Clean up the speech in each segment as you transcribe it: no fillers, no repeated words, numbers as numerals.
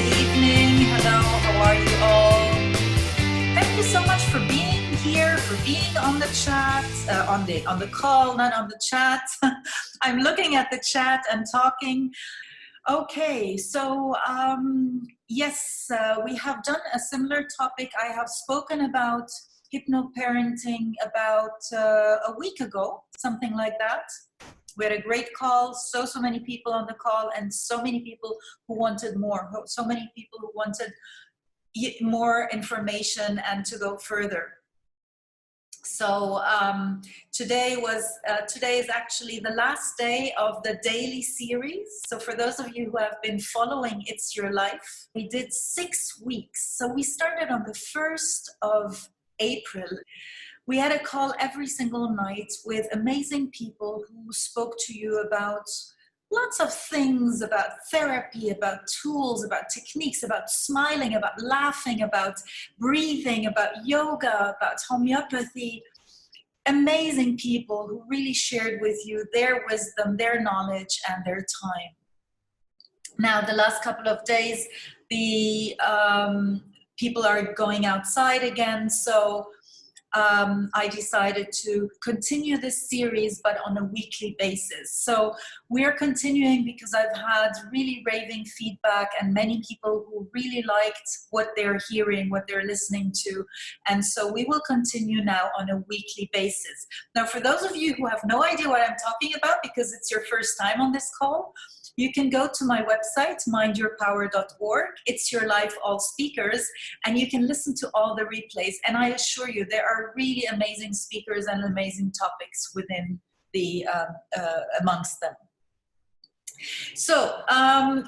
evening. Hello, how are you all? Thank you so much for being here, for being on the chat, on the call, not on the chat. I'm looking at the chat and talking. Okay, so yes, we have done a similar topic. I have spoken about hypno-parenting about a week ago, something like that. We had a great call, so many people on the call, and so many people who wanted more, so many people who wanted more information and to go further. So today is actually the last day of the daily series. So for those of you who have been following It's Your Life, we did 6 weeks. So we started on the 1st of April. We had a call every single night with amazing people who spoke to you about lots of things, about therapy, about tools, about techniques, about smiling, about laughing, about breathing, about yoga, about homeopathy. Amazing people who really shared with you their wisdom, their knowledge, and their time. Now, the last couple of days, the people are going outside again, so I decided to continue this series, but on a weekly basis. So we're continuing because I've had really raving feedback and many people who really liked what they're hearing, what they're listening to. And so we will continue now on a weekly basis. Now, for those of you who have no idea what I'm talking about because it's your first time on this call, you can go to my website, MINDYOURPOWER.org. It's Your Life, all speakers, and you can listen to all the replays. And I assure you, there are really amazing speakers and amazing topics within the amongst them. So,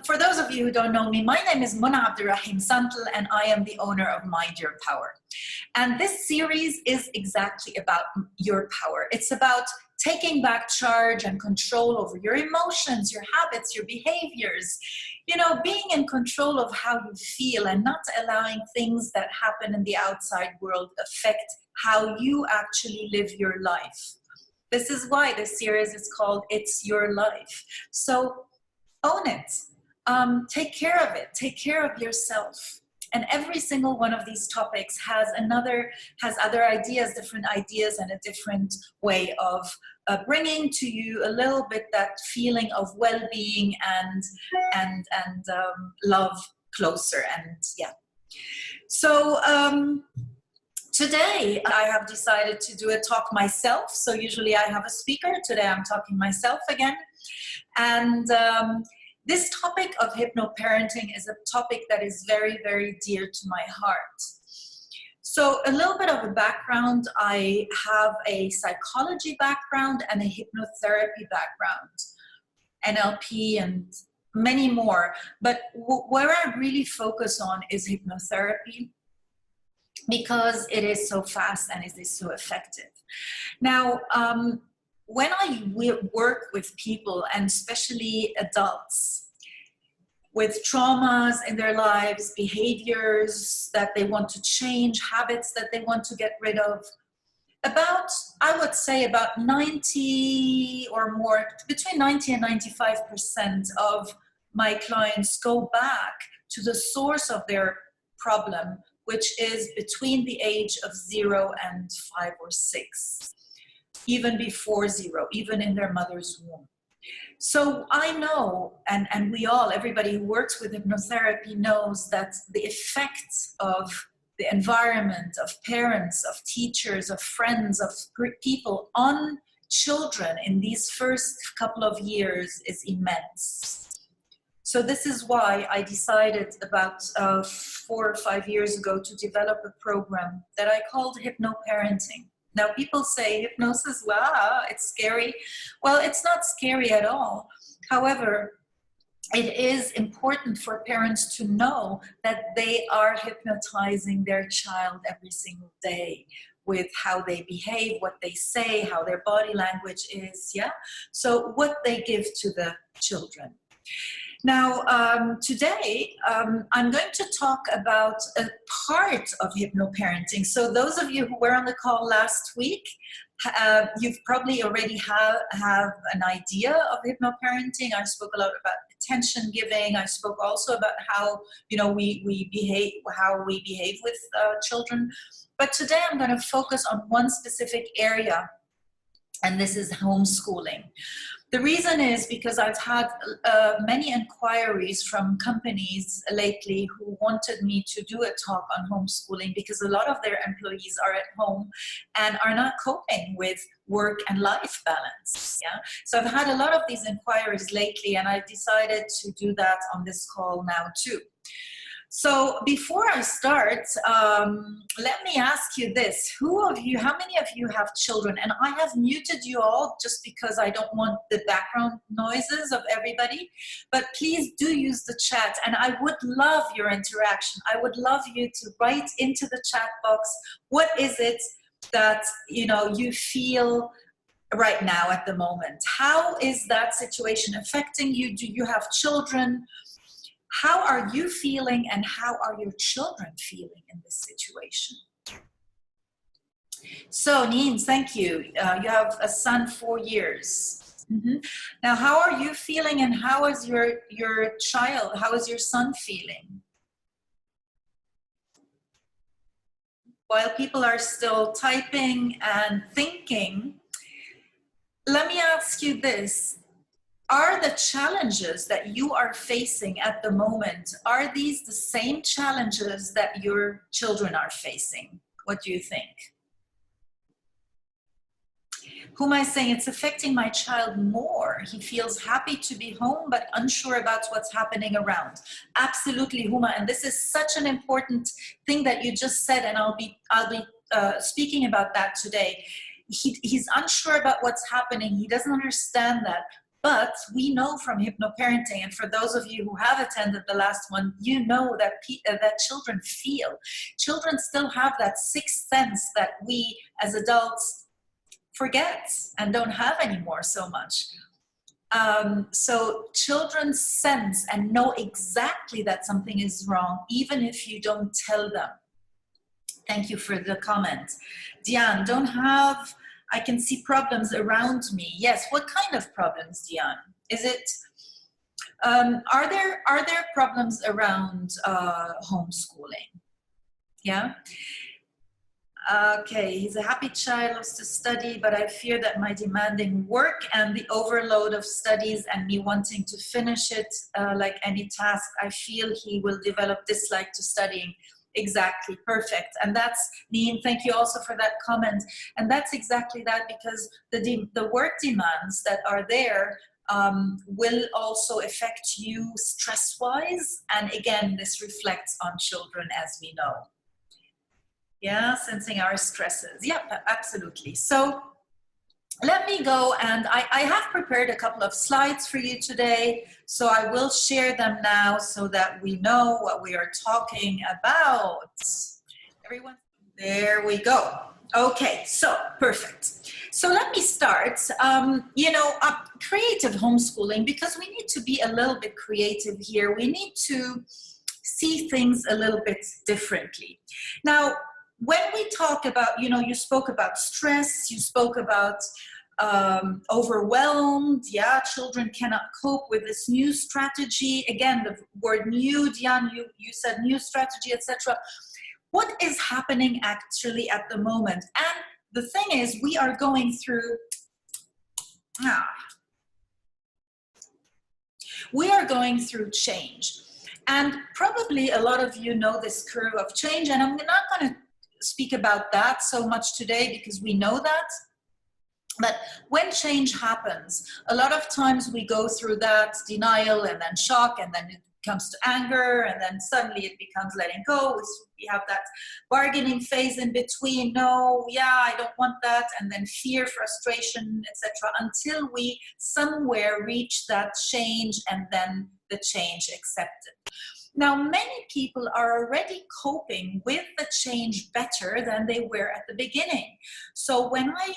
for those of you who don't know me, my name is Mona Abdurrahim Santel, and I am the owner of Mind Your Power. And this series is exactly about your power. It's about taking back charge and control over your emotions, your habits, your behaviors, you know, being in control of how you feel and not allowing things that happen in the outside world affect how you actually live your life. This is why this series is called It's Your Life. So own it, take care of it, take care of yourself. And every single one of these topics has other ideas, different ideas, and a different way of bringing to you a little bit that feeling of well-being and love closer. And yeah. So today I have decided to do a talk myself. So usually I have a speaker. Today I'm talking myself again. And this topic of hypno-parenting is a topic that is very, very dear to my heart. So a little bit of a background, I have a psychology background and a hypnotherapy background, NLP and many more. But where I really focus on is hypnotherapy because it is so fast and it is so effective. Now, when I work with people, and especially adults, with traumas in their lives, behaviors that they want to change, habits that they want to get rid of, I would say about 90 or more, between 90 and 95% of my clients go back to the source of their problem, which is between the age of 0 and 5 or 6. Even before 0, even in their mother's womb. So I know, and everybody who works with hypnotherapy knows that the effects of the environment, of parents, of teachers, of friends, of people on children in these first couple of years is immense. So this is why I decided about 4 or 5 years ago to develop a program that I called Hypno-Parenting. Now, people say hypnosis, wow, it's scary. Well, it's not scary at all. However, it is important for parents to know that they are hypnotizing their child every single day with how they behave, what they say, how their body language is, yeah? So what they give to the children. Now, today, I'm going to talk about a part of hypno-parenting. So those of you who were on the call last week, You've probably already have an idea of hypnoparenting. I spoke a lot about attention giving. I spoke also about how we behave with children. But today I'm going to focus on one specific area, and this is homeschooling. The reason is because I've had many inquiries from companies lately who wanted me to do a talk on homeschooling because a lot of their employees are at home and are not coping with work and life balance. Yeah, so I've had a lot of these inquiries lately, and I've decided to do that on this call now too. So before I start, let me ask you this. How many of you have children? And I have muted you all just because I don't want the background noises of everybody. But please do use the chat, and I would love your interaction. I would love you to write into the chat box, what is it that you feel right now at the moment? How is that situation affecting you? Do you have children? How are you feeling, and how are your children feeling in this situation? So, Neen, thank you. You have a son, 4 years. Now, how are you feeling, and how is your child, how is your son feeling? While people are still typing and thinking, let me ask you this. Are the challenges that you are facing at the moment, are these the same challenges that your children are facing? What do you think? Who am I saying it's affecting my child more? He feels happy to be home, but unsure about what's happening around. Absolutely, Huma, and this is such an important thing that you just said, and I'll be speaking about that today. He's unsure about what's happening. He doesn't understand that. But we know from hypnoparenting, and for those of you who have attended the last one, you know that that children feel. Children still have that sixth sense that we as adults forget and don't have anymore so much. So children sense and know exactly that something is wrong, even if you don't tell them. Thank you for the comment. Diane, I can see problems around me. Yes, what kind of problems, Diane? Is it, are there problems around homeschooling? Yeah? Okay, he's a happy child, loves to study, but I fear that my demanding work and the overload of studies and me wanting to finish it like any task, I feel he will develop dislike to studying. Exactly, perfect. And that's, Neen, thank you also for that comment. And that's exactly that, because the work demands that are there will also affect you stress-wise. And again, this reflects on children, as we know. Yeah, sensing our stresses. Yep, absolutely. So let me go, and I have prepared a couple of slides for you today, so I will share them now so that we know what we are talking about. Everyone, there we go. Okay, so perfect. So let me start, creative homeschooling, because we need to be a little bit creative here. We need to see things a little bit differently. Now, when we talk about, you spoke about stress, you spoke about overwhelmed, yeah, children cannot cope with this new strategy. Again, the word new, Diane, you said new strategy, etc. What is happening actually at the moment? And the thing is, we are going through, change. And probably a lot of you know this curve of change, and I'm not going to speak about that so much today because we know that. But when change happens, a lot of times we go through that denial and then shock, and then it comes to anger, and then suddenly it becomes letting go. We have that bargaining phase in between. No, yeah, I don't want that. And then fear, frustration, etc., until we somewhere reach that change, and then the change accepted. Now, many people are already coping with the change better than they were at the beginning. So when I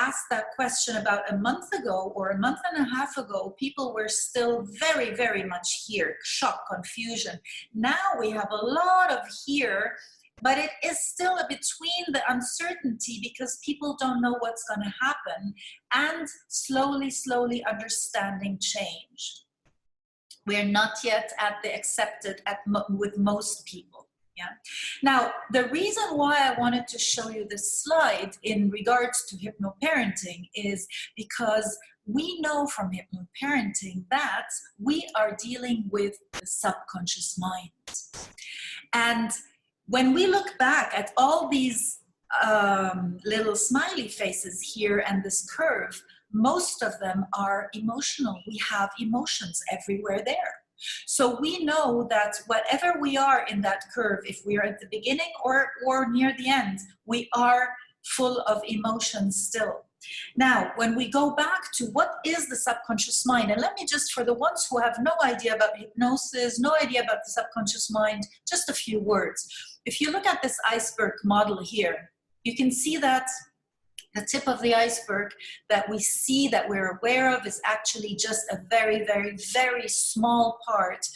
asked that question about a month ago or a month and a half ago, people were still very, very much here, shock, confusion. Now we have a lot of here but it is still between the uncertainty because people don't know what's going to happen, and slowly understanding change. We're not yet at the accepted with most people. Yeah. Now, the reason why I wanted to show you this slide in regards to hypnoparenting is because we know from hypnoparenting that we are dealing with the subconscious mind. And when we look back at all these little smiley faces here and this curve, most of them are emotional. We have emotions everywhere there. So we know that whatever we are in that curve, if we are at the beginning or near the end, we are full of emotions still. Now, when we go back to what is the subconscious mind, and let me just, for the ones who have no idea about hypnosis, no idea about the subconscious mind, just a few words. If you look at this iceberg model here, you can see that the tip of the iceberg that we see, that we're aware of, is actually just a very, very, very small part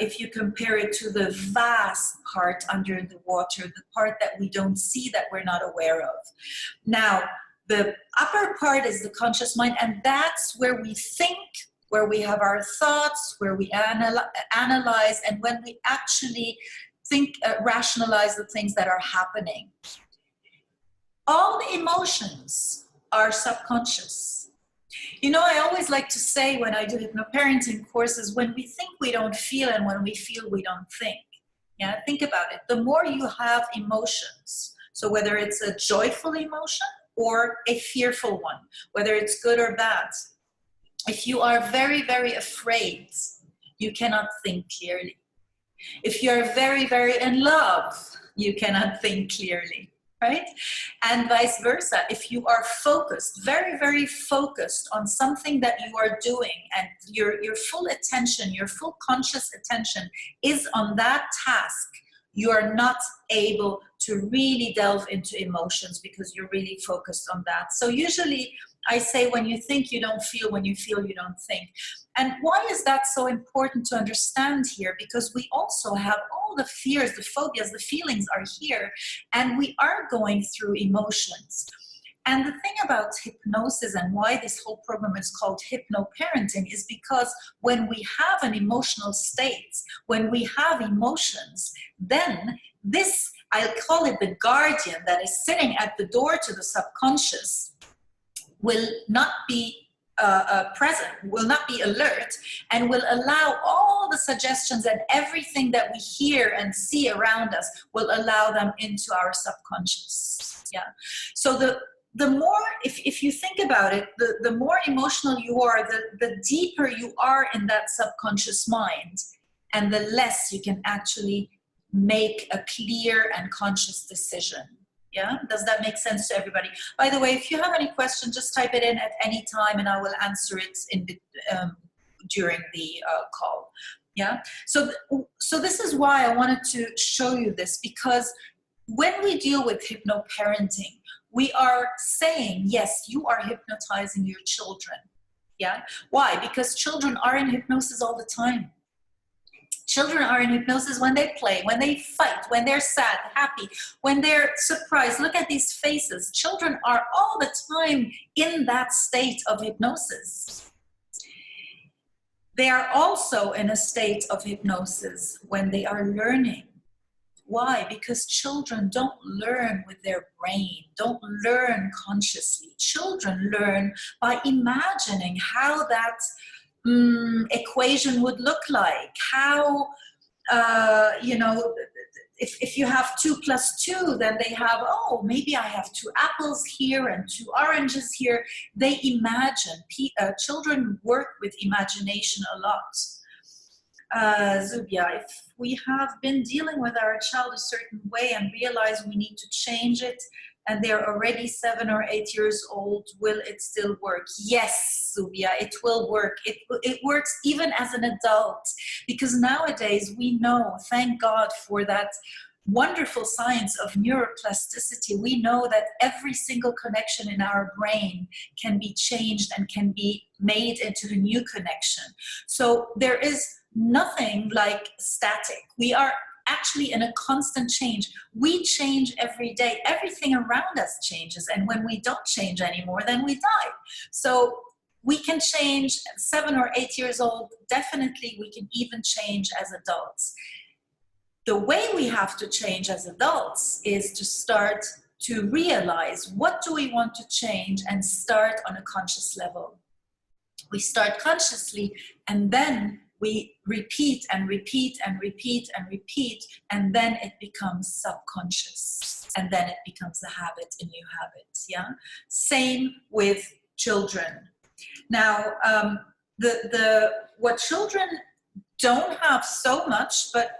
if you compare it to the vast part under the water, the part that we don't see, that we're not aware of. Now, the upper part is the conscious mind, and that's where we think, where we have our thoughts, where we analyze, and when we actually think, rationalize the things that are happening. All the emotions are subconscious. You know, I always like to say when I do hypnoparenting courses, when we think we don't feel, and when we feel we don't think. Yeah, think about it. The more you have emotions, so whether it's a joyful emotion or a fearful one, whether it's good or bad, if you are very, very afraid, you cannot think clearly. If you're very, very in love, you cannot think clearly. Right? And vice versa. If you are focused, very, very focused on something that you are doing, and your full attention, your full conscious attention is on that task, you are not able to really delve into emotions because you're really focused on that. So usually I say, when you think, you don't feel; when you feel, you don't think. And why is that so important to understand here? Because we also have all the fears, the phobias, the feelings are here, and we are going through emotions. And the thing about hypnosis, and why this whole program is called Hypno-Parenting, is because when we have an emotional state, when we have emotions, then this, I'll call it the guardian that is sitting at the door to the subconscious, will not be present, will not be alert, and will allow all the suggestions and everything that we hear and see around us, will allow them into our subconscious. Yeah. So the more, if you think about it, the more emotional you are, the deeper you are in that subconscious mind, and the less you can actually make a clear and conscious decision. Yeah, does that make sense to everybody? By the way, if you have any questions, just type it in at any time, and I will answer it during the call. Yeah. So this is why I wanted to show you this, because when we deal with hypnoparenting, we are saying, yes, you are hypnotizing your children. Yeah. Why? Because children are in hypnosis all the time. Children are in hypnosis when they play, when they fight, when they're sad, happy, when they're surprised. Look at these faces. Children are all the time in that state of hypnosis. They are also in a state of hypnosis when they are learning. Why? Because children don't learn with their brain, don't learn consciously. Children learn by imagining how that equation would look like, how, you know, if you have 2 + 2, then they have, oh, maybe I have 2 apples here and 2 oranges here. They imagine. Children work with imagination a lot. Zubia, if we have been dealing with our child a certain way and realize we need to change it, and they're already 7 or 8 years old, will it still work? Yes, Zubia, it will work. It works even as an adult, because nowadays we know, thank God for that wonderful science of neuroplasticity, we know that every single connection in our brain can be changed and can be made into a new connection. So there is nothing like static. We are actually in a constant change. We change every day. Everything around us changes. And when we don't change anymore, then we die. So we can change at 7 or 8 years old. Definitely, we can even change as adults. The way we have to change as adults is to start to realize, what do we want to change, and start on a conscious level. We start consciously, and then we repeat and repeat and repeat and repeat, and then it becomes subconscious, and then it becomes a habit, a new habit. Yeah. Same with children. Now, what children don't have so much, but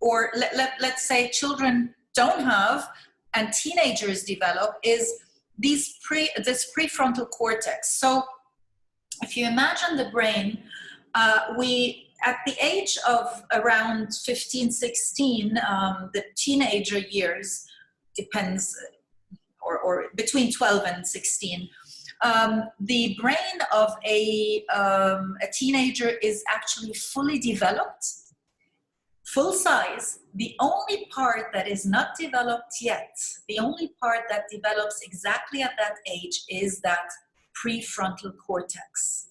or let's say children don't have and teenagers develop, is this prefrontal cortex. So if you imagine the brain, we, at the age of around 15, 16, the teenager years, depends, or between 12 and 16, the brain of a teenager is actually fully developed, full size. The only part that is not developed yet, the only part that develops exactly at that age, is that prefrontal cortex.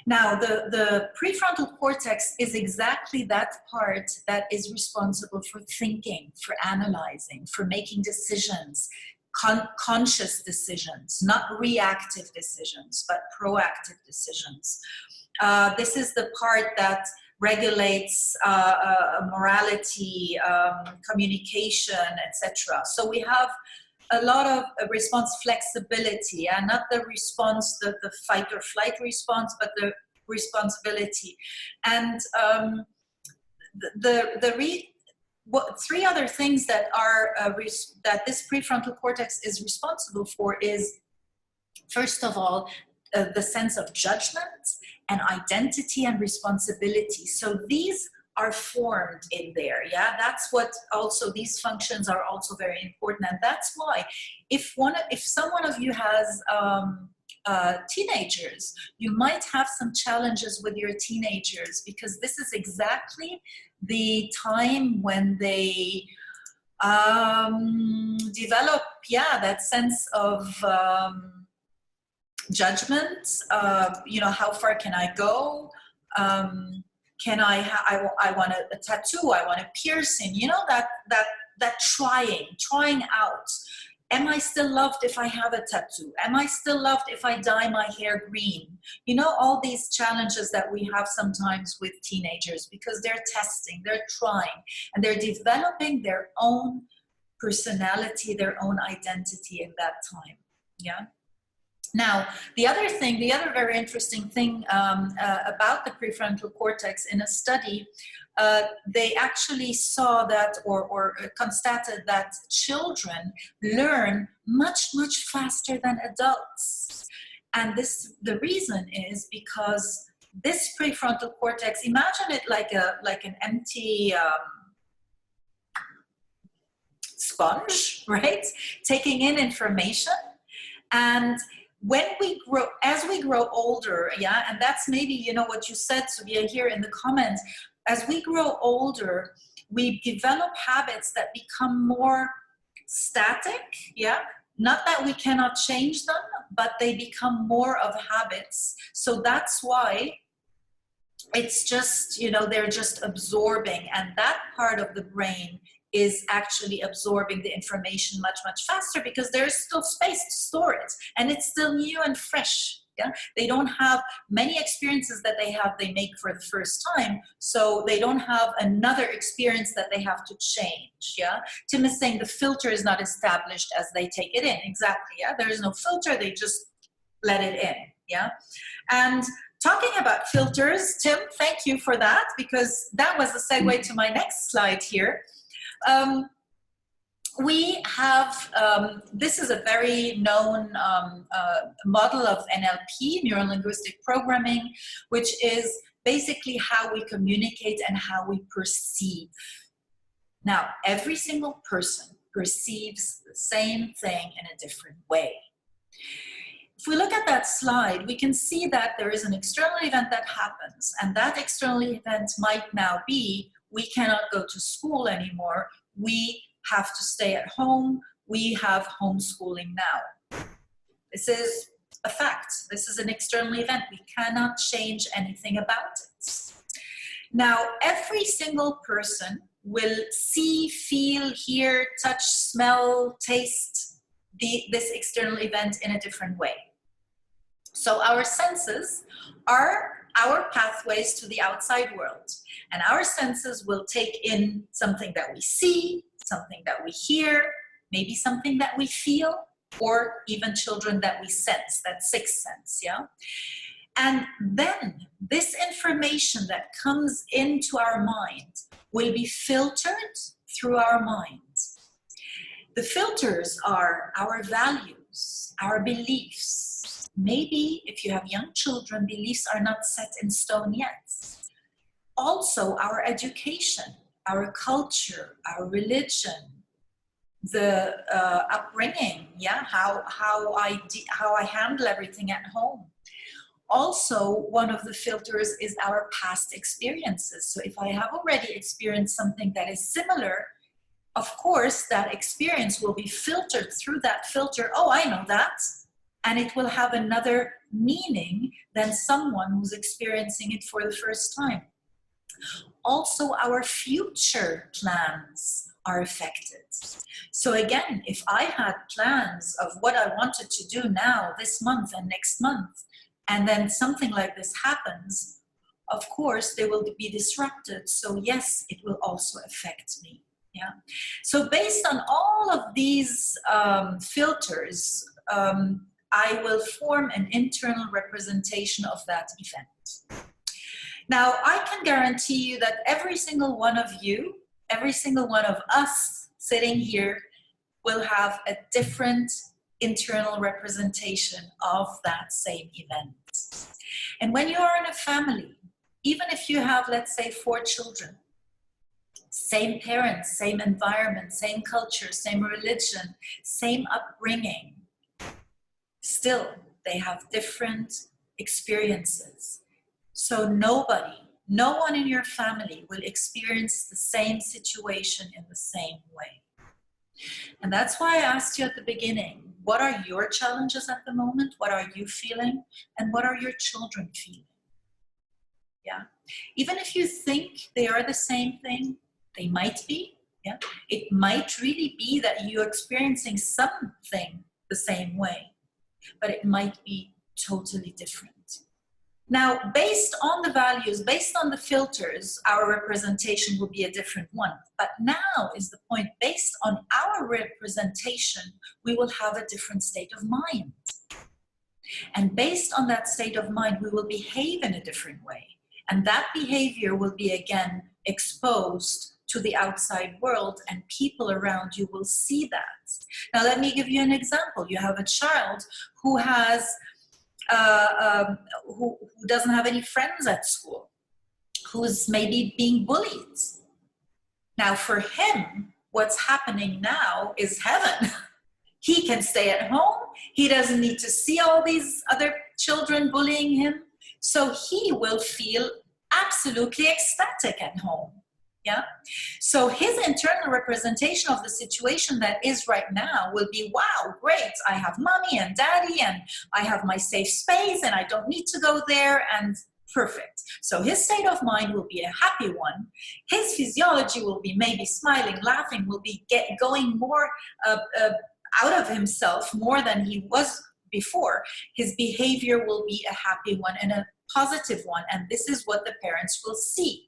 Now, the prefrontal cortex is exactly that part that is responsible for thinking, for analyzing, for making decisions, conscious decisions, not reactive decisions, but proactive decisions. This is the part that regulates morality, communication, etc. So we have a lot of response flexibility, and not the response, the fight or flight response, but the responsibility. And three other things that are that this prefrontal cortex is responsible for is, first of all, the sense of judgment and identity and responsibility. So these are formed in there. Yeah, that's what also, these functions are also very important. And that's why if some one of you has teenagers, you might have some challenges with your teenagers, because this is exactly the time when they develop, that sense of judgment. How far can I go? Can I want a tattoo? I want a piercing. That trying out. Am I still loved if I have a tattoo? Am I still loved if I dye my hair green? All these challenges that we have sometimes with teenagers, because they're testing, they're trying, and they're developing their own personality, their own identity in that time. Yeah. Now, the other very interesting thing about the prefrontal cortex, in a study, they actually saw that, or constated that children learn much, much faster than adults. And the reason is because this prefrontal cortex, imagine it like an empty sponge, right? Taking in information. And as we grow older, and that's maybe, what you said, Subia, here in the comments, as we grow older, we develop habits that become more static, not that we cannot change them, but they become more of habits. So that's why it's just, they're just absorbing, and that part of the brain is actually absorbing the information much, much faster, because there's still space to store it, and it's still new and fresh. Yeah, they don't have many experiences that they make for the first time, so they don't have another experience that they have to change. Yeah, Tim is saying the filter is not established as they take it in. Exactly. Yeah, there is no filter; they just let it in. Yeah, and talking about filters, Tim, thank you for that, because that was the segue to my next slide here. We have, this is a very known model of NLP, neuro-linguistic programming, which is basically how we communicate and how we perceive. Now, every single person perceives the same thing in a different way. If we look at that slide, we can see that there is an external event that happens, and that external event might now be we cannot go to school anymore. We have to stay at home. We have homeschooling now. This is a fact. This is an external event. We cannot change anything about it. Now, every single person will see, feel, hear, touch, smell, taste this external event in a different way. So our senses are our pathways to the outside world. And our senses will take in something that we see, something that we hear, maybe something that we feel, or even children that we sense, that sixth sense, yeah? And then this information that comes into our mind will be filtered through our mind. The filters are our values, our beliefs. Maybe if you have young children, beliefs are not set in stone yet. Also our education, our culture, our religion, the upbringing, yeah, how I handle everything at home. Also, one of the filters is our past experiences. So if I have already experienced something that is similar, of course, that experience will be filtered through that filter. Oh, I know that. And it will have another meaning than someone who's experiencing it for the first time. Also, our future plans are affected. So again, if I had plans of what I wanted to do now, this month and next month, and then something like this happens, of course, they will be disrupted. So yes, it will also affect me. Yeah. So based on all of these filters, I will form an internal representation of that event. Now, I can guarantee you that every single one of you, every single one of us sitting here will have a different internal representation of that same event. And when you are in a family, even if you have, let's say, 4 children, same parents, same environment, same culture, same religion, same upbringing, still they have different experiences. So no one in your family will experience the same situation in the same way. And that's why I asked you at the beginning, what are your challenges at the moment? What are you feeling? And what are your children feeling? Yeah. Even if you think they are the same thing, they might be. Yeah. It might really be that you're experiencing something the same way, but it might be totally different. Now, based on the values, based on the filters, our representation will be a different one. But now is the point, based on our representation, we will have a different state of mind. And based on that state of mind, we will behave in a different way. And that behavior will be again exposed to the outside world, and people around you will see that. Now, let me give you an example. You have a child who has who doesn't have any friends at school, who's maybe being bullied. Now for him, what's happening now is heaven. He can stay at home. He doesn't need to see all these other children bullying him. So he will feel absolutely ecstatic at home. Yeah. So his internal representation of the situation that is right now will be, wow, great. I have mommy and daddy and I have my safe space and I don't need to go there, and perfect. So his state of mind will be a happy one. His physiology will be maybe smiling, laughing, will be going more out of himself more than he was before. His behavior will be a happy one and a positive one. And this is what the parents will see.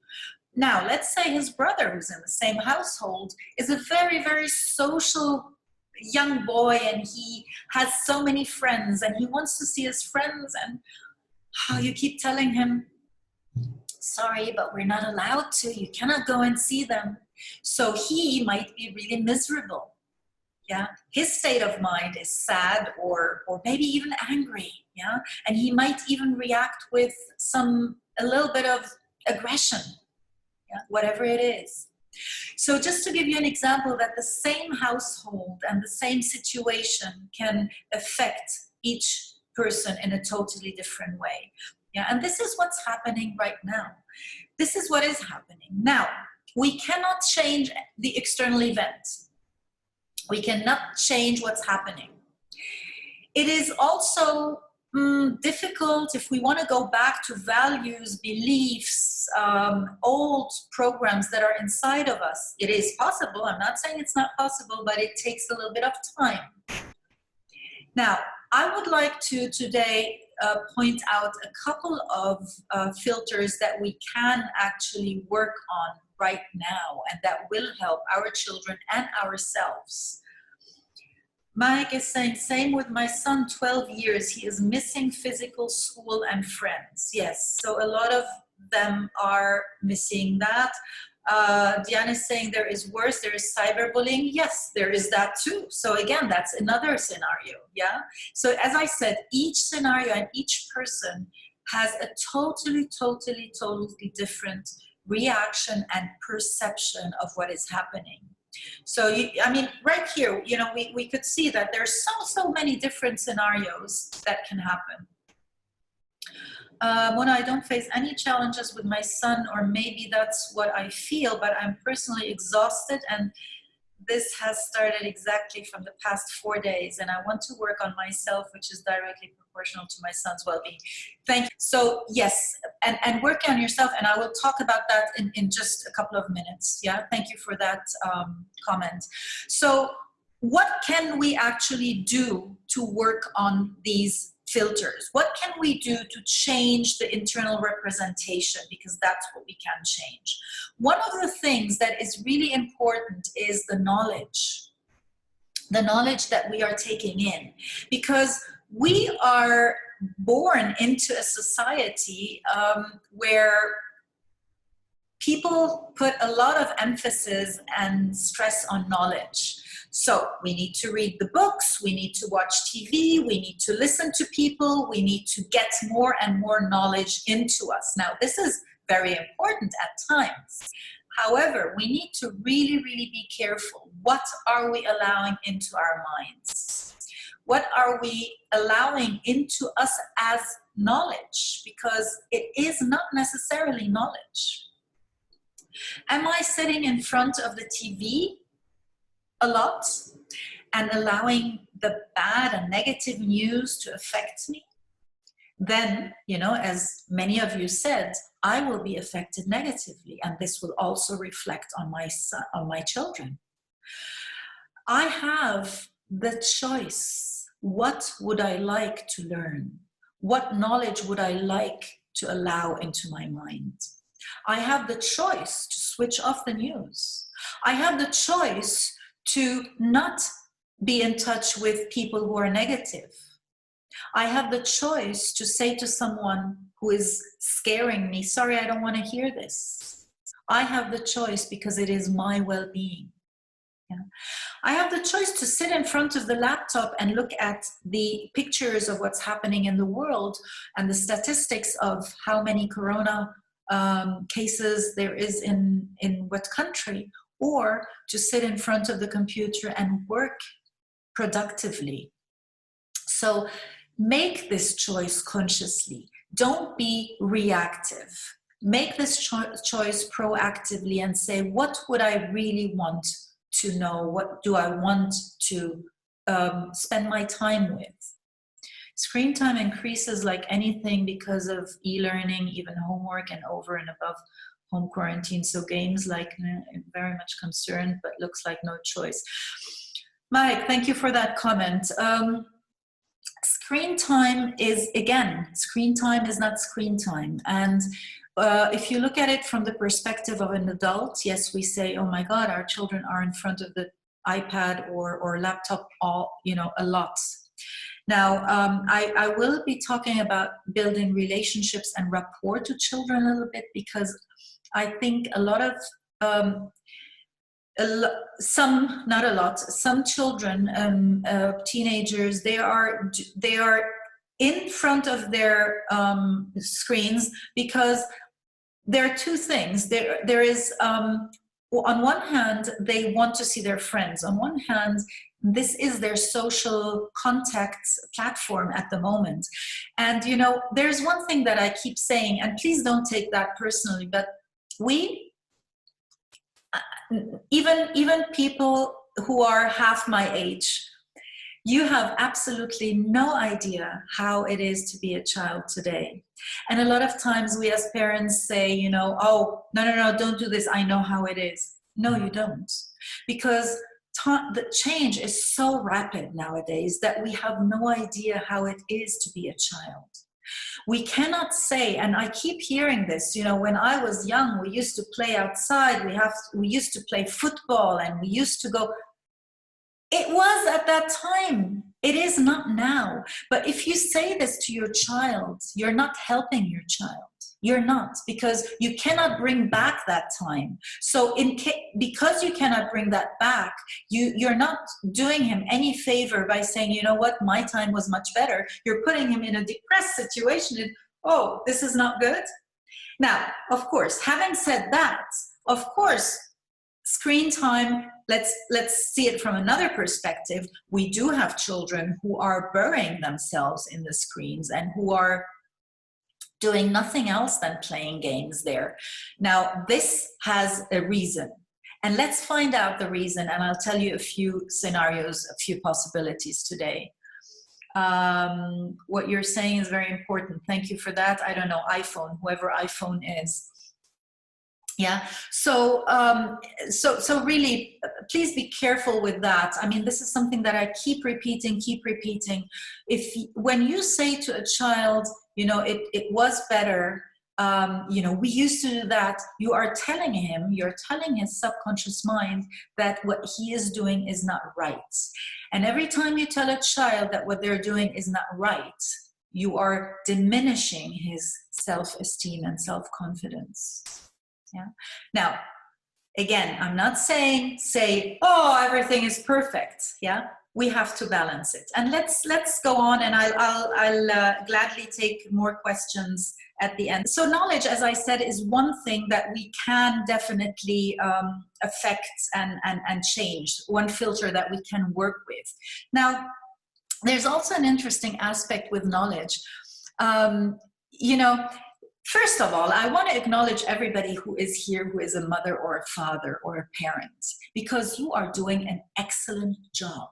Now, let's say his brother, who's in the same household, is a very, very social young boy, and he has so many friends, and he wants to see his friends, and you keep telling him, sorry, but we're not allowed to. You cannot go and see them. So he might be really miserable. Yeah, his state of mind is sad or maybe even angry. Yeah, and he might even react with a little bit of aggression. Yeah, whatever it is. So just to give you an example that the same household and the same situation can affect each person in a totally different way. Yeah, and this is what's happening right now. This is what is happening. Now, We cannot change the external event. We cannot change what's happening. It is also difficult if we want to go back to values, beliefs, old programs that are inside of us. It is possible. I'm not saying it's not possible, but it takes a little bit of time. Now, I would like to today point out a couple of filters that we can actually work on right now and that will help our children and ourselves. Mike is saying, same with my son, 12 years. He is missing physical school and friends. Yes, so a lot of them are missing that. Diane is saying there is worse, there is cyberbullying. Yes, there is that too. So again, that's another scenario, yeah? So as I said, each scenario and each person has a totally different reaction and perception of what is happening. So, I mean, right here, you know, we could see that there's so many different scenarios that can happen. When I don't face any challenges with my son, or maybe that's what I feel, but I'm personally exhausted, and this has started exactly from the past 4 days, and I want to work on myself, which is directly proportional to my son's well-being. Thank you. So yes, and working on yourself, and I will talk about that in just a couple of minutes. Yeah, thank you for that comment. So what can we actually do to work on these filters? What can we do to change the internal representation? Because that's what we can change. One of the things that is really important is the knowledge that we are taking in, because we are born into a society where people put a lot of emphasis and stress on knowledge. So we need to read the books, we need to watch TV, we need to listen to people, we need to get more and more knowledge into us. Now, this is very important at times. However, we need to really be careful. What are we allowing into our minds? What are we allowing into us as knowledge? Because it is not necessarily knowledge. Am I sitting in front of the TV a lot and allowing the bad and negative news to affect me? Then, you know, as many of you said, I will be affected negatively, and this will also reflect on my son, on my children. I have the choice. What would I like to learn? What knowledge would I like to allow into my mind? I have the choice to switch off the news. I have the choice to not be in touch with people who are negative. I have the choice to say to someone who is scaring me, sorry, I don't want to hear this. I have the choice because it is my well-being. Yeah. I have the choice to sit in front of the laptop and look at the pictures of what's happening in the world and the statistics of how many corona cases there is in what country, or to sit in front of the computer and work productively. So make this choice consciously. Don't be reactive. Make this choice proactively and say, what would I really want to know? What do I want to spend my time with? Screen time increases like anything because of e-learning, even homework, and over and above home quarantine. So games like very much concerned, but looks like no choice. Mike, thank you for that comment. Screen time is, again, screen time is not screen time. And if you look at it from the perspective of an adult, yes, we say, oh my God, our children are in front of the iPad or laptop a lot. Now, I will be talking about building relationships and rapport to children a little bit, because I think a lot of, some children, teenagers, they are in front of their screens because there are two things. There is, on one hand, they want to see their friends. On one hand, this is their social contact platform at the moment. And, you know, there's one thing that I keep saying, and please don't take that personally, but we even people who are half my age, you have absolutely no idea how it is to be a child today. And a lot of times we as parents say, you know, oh, no, don't do this. I know how it is. No, you don't. Because the change is so rapid nowadays that we have no idea how it is to be a child. We cannot say, and I keep hearing this, you know, when I was young, we used to play outside, we used to play football, and we used to go. It was at that time. It is not now. But if you say this to your child, you're not helping your child. You're not, because you cannot bring back that time. So because you cannot bring that back, you're not doing him any favor by saying, you know what, my time was much better. You're putting him in a depressed situation. And, oh, this is not good. Now, of course, having said that, of course, screen time, let's see it from another perspective. We do have children who are burying themselves in the screens and who are doing nothing else than playing games there. Now, this has a reason. And let's find out the reason, and I'll tell you a few scenarios, a few possibilities today. What you're saying is very important. Thank you for that. I don't know, iPhone, whoever iPhone is. Yeah, so really, please be careful with that. I mean, this is something that I keep repeating. When you say to a child, you know, it was better, you know, we used to do that, you're telling his subconscious mind that what he is doing is not right. And every time you tell a child that what they're doing is not right, you are diminishing his self-esteem and self-confidence. Yeah. Now, again, I'm not saying, oh, everything is perfect. Yeah. We have to balance it. And let's go on, and I'll gladly take more questions at the end. So knowledge, as I said, is one thing that we can definitely affect and change, one filter that we can work with. Now, there's also an interesting aspect with knowledge. You know, first of all, I want to acknowledge everybody who is here, who is a mother or a father or a parent, because you are doing an excellent job.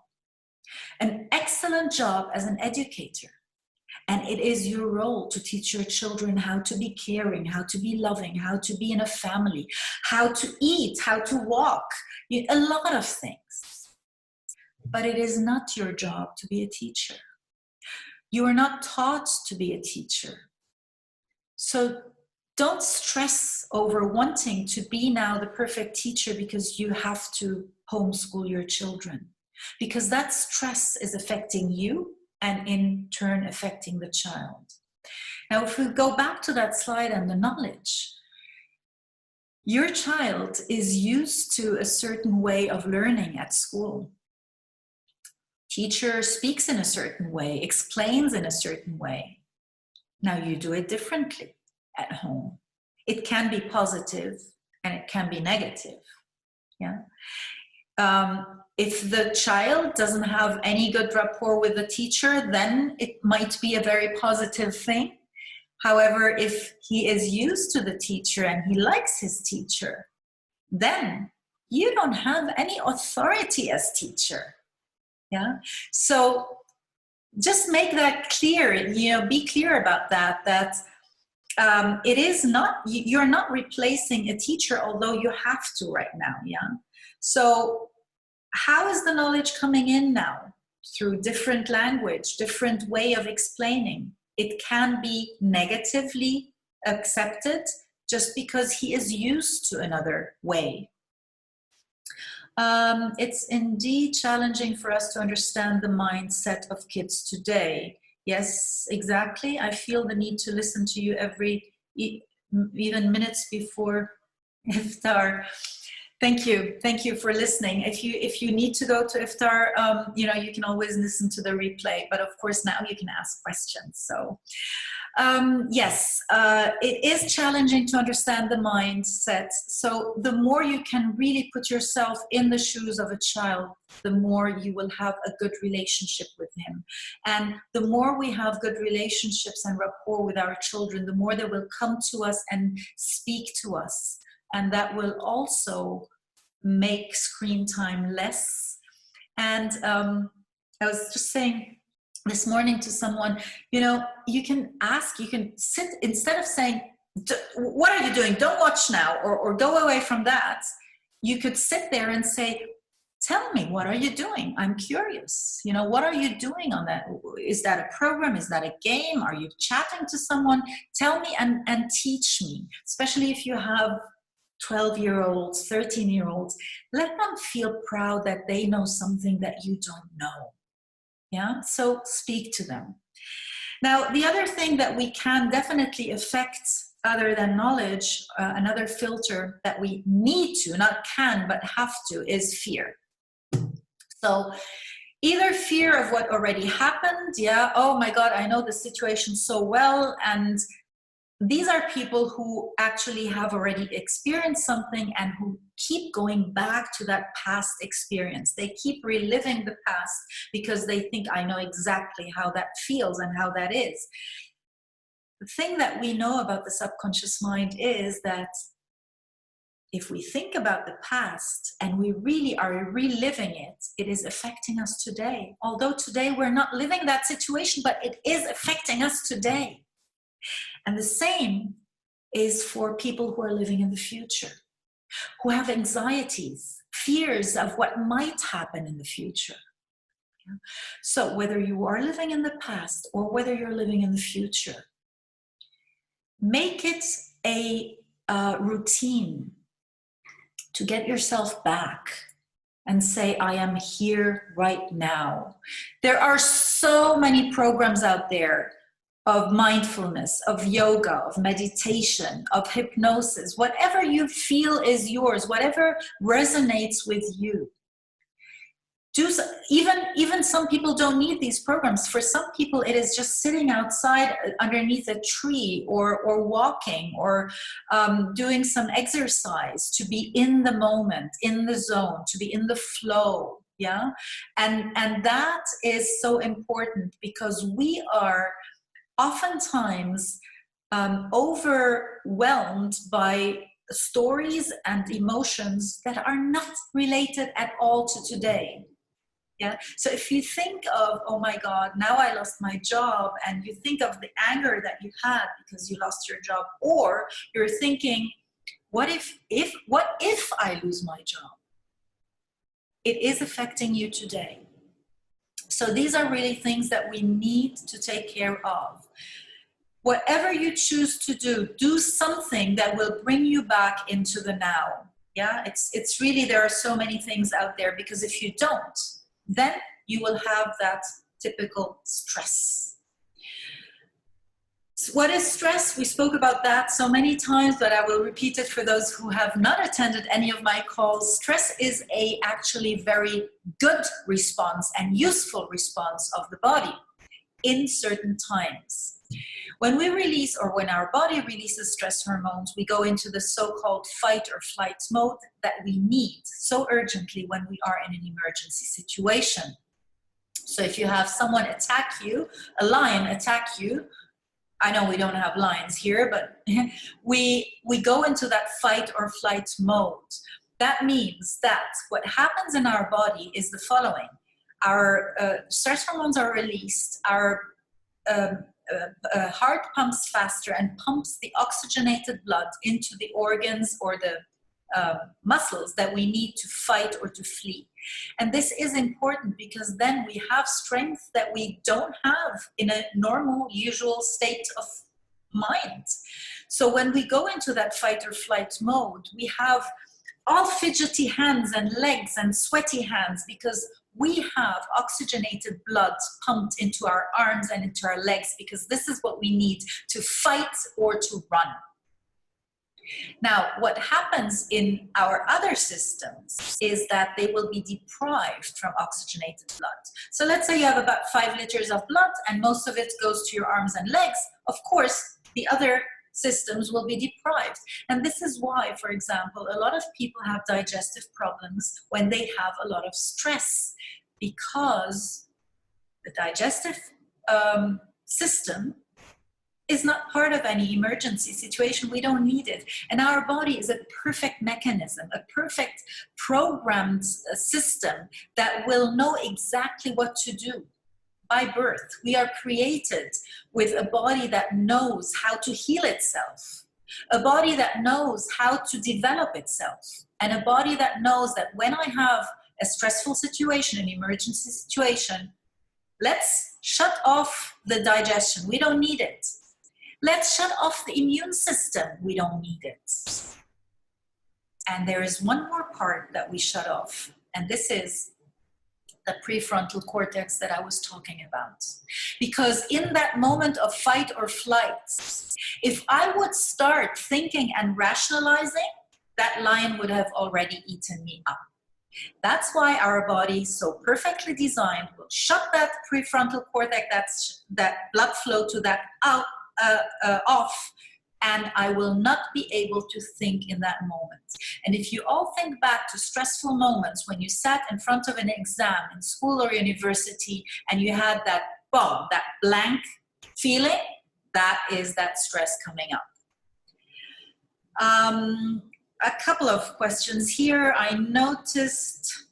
An excellent job as an educator. And it is your role to teach your children how to be caring, how to be loving, how to be in a family, how to eat, how to walk, a lot of things. But it is not your job to be a teacher. You are not taught to be a teacher. So don't stress over wanting to be now the perfect teacher because you have to homeschool your children. Because that stress is affecting you and in turn affecting the child. Now, if we go back to that slide and the knowledge, your child is used to a certain way of learning at school. Teacher speaks in a certain way, explains in a certain way. Now you do it differently at home. It can be positive and it can be negative. Yeah. If the child doesn't have any good rapport with the teacher, then it might be a very positive thing. However, if he is used to the teacher and he likes his teacher, then you don't have any authority as teacher. Yeah. So just make that clear, you know, be clear about that it is not, you're not replacing a teacher, although you have to right now. Yeah. So how is the knowledge coming in now? Through different language, different way of explaining. It can be negatively accepted just because he is used to another way. It's indeed challenging for us to understand the mindset of kids today. Yes, exactly. I feel the need to listen to you even minutes before iftar. Thank you for listening. If you need to go to iftar, you know, you can always listen to the replay. But of course, now you can ask questions. So yes, it is challenging to understand the mindset. So the more you can really put yourself in the shoes of a child, the more you will have a good relationship with him. And the more we have good relationships and rapport with our children, the more they will come to us and speak to us. And that will also make screen time less. And I was just saying this morning to someone, you know, you can sit, instead of saying, what are you doing? Don't watch now, or go away from that. You could sit there and say, tell me, what are you doing? I'm curious. You know, what are you doing on that? Is that a program? Is that a game? Are you chatting to someone? Tell me and teach me, especially if you have 12-year-olds, 13-year-olds. Let them feel proud that they know something that you don't know. Yeah, so speak to them. Now, the other thing that we can definitely affect, other than knowledge, another filter that we need to, not can, but have to, is fear. So either fear of what already happened, yeah, oh my God, I know the situation so well, and these are people who actually have already experienced something and who keep going back to that past experience. They keep reliving the past because they think, I know exactly how that feels and how that is. The thing that we know about the subconscious mind is that if we think about the past and we really are reliving it, it is affecting us today. Although today we're not living that situation, but it is affecting us today. And the same is for people who are living in the future, who have anxieties, fears of what might happen in the future. Yeah? So whether you are living in the past or whether you're living in the future, make it a routine to get yourself back and say, I am here right now. There are so many programs out there of mindfulnness, of yoga, of meditation, of hypnosis, whatever you feel is yours, whatever resonates with you. Even some people don't need these programs. For some people, it is just sitting outside underneath a tree, or walking, or doing some exercise to be in the moment, in the zone, to be in the flow. Yeah, and that is so important, because we are oftentimes overwhelmed by stories and emotions that are not related at all to today. Yeah. So if you think of, oh my God, now I lost my job, and you think of the anger that you had because you lost your job, or you're thinking, what if I lose my job? It is affecting you today. So these are really things that we need to take care of. Whatever you choose to do, do something that will bring you back into the now. Yeah, it's really, there are so many things out there, because if you don't, then you will have that typical stress. So what is stress? We spoke about that so many times, but I will repeat it for those who have not attended any of my calls. Stress is a actually very good response and useful response of the body in certain times. When we release, or when our body releases stress hormones, we go into the so-called fight or flight mode that we need so urgently when we are in an emergency situation. So if you have someone attack you, a lion attack you, I know we don't have lions here, but we go into that fight or flight mode. That means that what happens in our body is the following. Our stress hormones are released, our heart pumps faster and pumps the oxygenated blood into the organs or the muscles that we need to fight or to flee. And this is important, because then we have strength that we don't have in a normal, usual state of mind. So when we go into that fight or flight mode, we have all fidgety hands and legs and sweaty hands, because we have oxygenated blood pumped into our arms and into our legs, because this is what we need to fight or to run. Now, what happens in our other systems is that they will be deprived from oxygenated blood. So let's say you have about 5 liters of blood and most of it goes to your arms and legs. Of course, the other systems will be deprived. And this is why, for example, a lot of people have digestive problems when they have a lot of stress, because the digestive system is not part of any emergency situation. We don't need it. And our body is a perfect mechanism, a perfect programmed system that will know exactly what to do. By birth, we are created with a body that knows how to heal itself, a body that knows how to develop itself, and a body that knows that when I have a stressful situation, an emergency situation, let's shut off the digestion. We don't need it. Let's shut off the immune system. We don't need it. And there is one more part that we shut off, and this is the prefrontal cortex that I was talking about. Because in that moment of fight or flight, if I would start thinking and rationalizing, that lion would have already eaten me up. That's why our body, so perfectly designed, will shut that prefrontal cortex, that blood flow to that off, and I will not be able to think in that moment. And if you all think back to stressful moments when you sat in front of an exam in school or university and you had that bomb, that blank feeling, that is that stress coming up. A couple of questions here. I noticed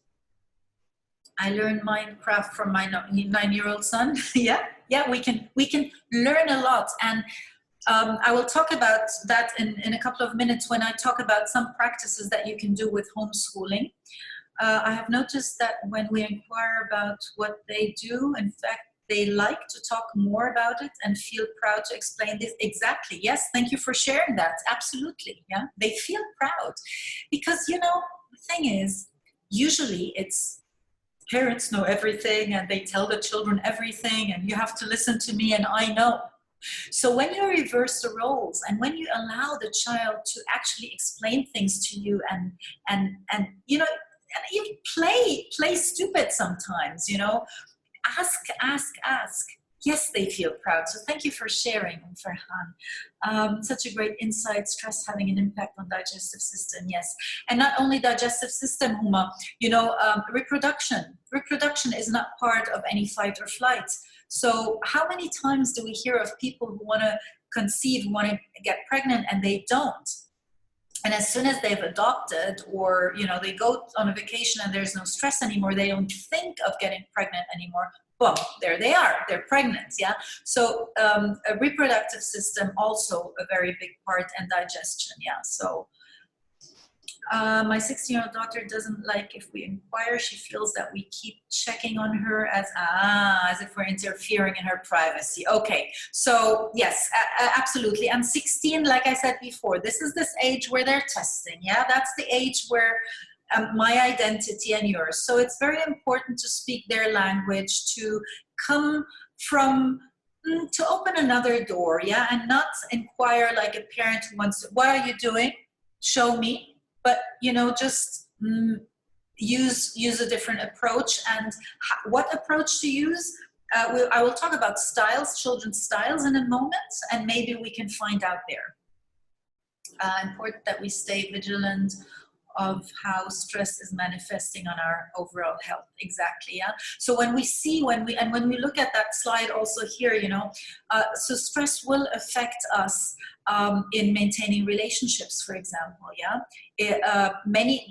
I learned Minecraft from my 9-year-old son. yeah, we can learn a lot. And I will talk about that in a couple of minutes when I talk about some practices that you can do with homeschooling. I have noticed that when we inquire about what they do, in fact, they like to talk more about it and feel proud to explain this. Exactly. Yes, thank you for sharing that. Absolutely. Yeah, they feel proud because, you know, the thing is, usually it's parents know everything and they tell the children everything and you have to listen to me and I know. So when you reverse the roles and when you allow the child to actually explain things to you and you know, and even play stupid sometimes, you know, ask. Yes, they feel proud. So thank you for sharing, Farhan. Such a great insight, stress having an impact on digestive system, yes. And not only digestive system, Huma, you know, reproduction. Reproduction is not part of any fight or flight. So how many times do we hear of people who want to conceive, who want to get pregnant, and they don't? And as soon as they've adopted or, you know, they go on a vacation and there's no stress anymore, they don't think of getting pregnant anymore. Well, there they are, they're pregnant, yeah? So a reproductive system also a very big part, and digestion, yeah? So my 16-year-old daughter doesn't like if we inquire. She feels that we keep checking on her as if we're interfering in her privacy. Okay, so yes, absolutely. And 16, like I said before, this is this age where they're testing, yeah? That's the age where my identity and yours. So it's very important to speak their language, to come from, to open another door, yeah? And not inquire like a parent who wants to, what are you doing? Show me. But, you know, just use a different approach. And what approach to use, I will talk about styles, children's styles in a moment, and maybe we can find out there. Important that we stay vigilant of how stress is manifesting on our overall health. Exactly, yeah. So when we see, when we look at that slide also here, you know, so stress will affect us in maintaining relationships, for example, yeah.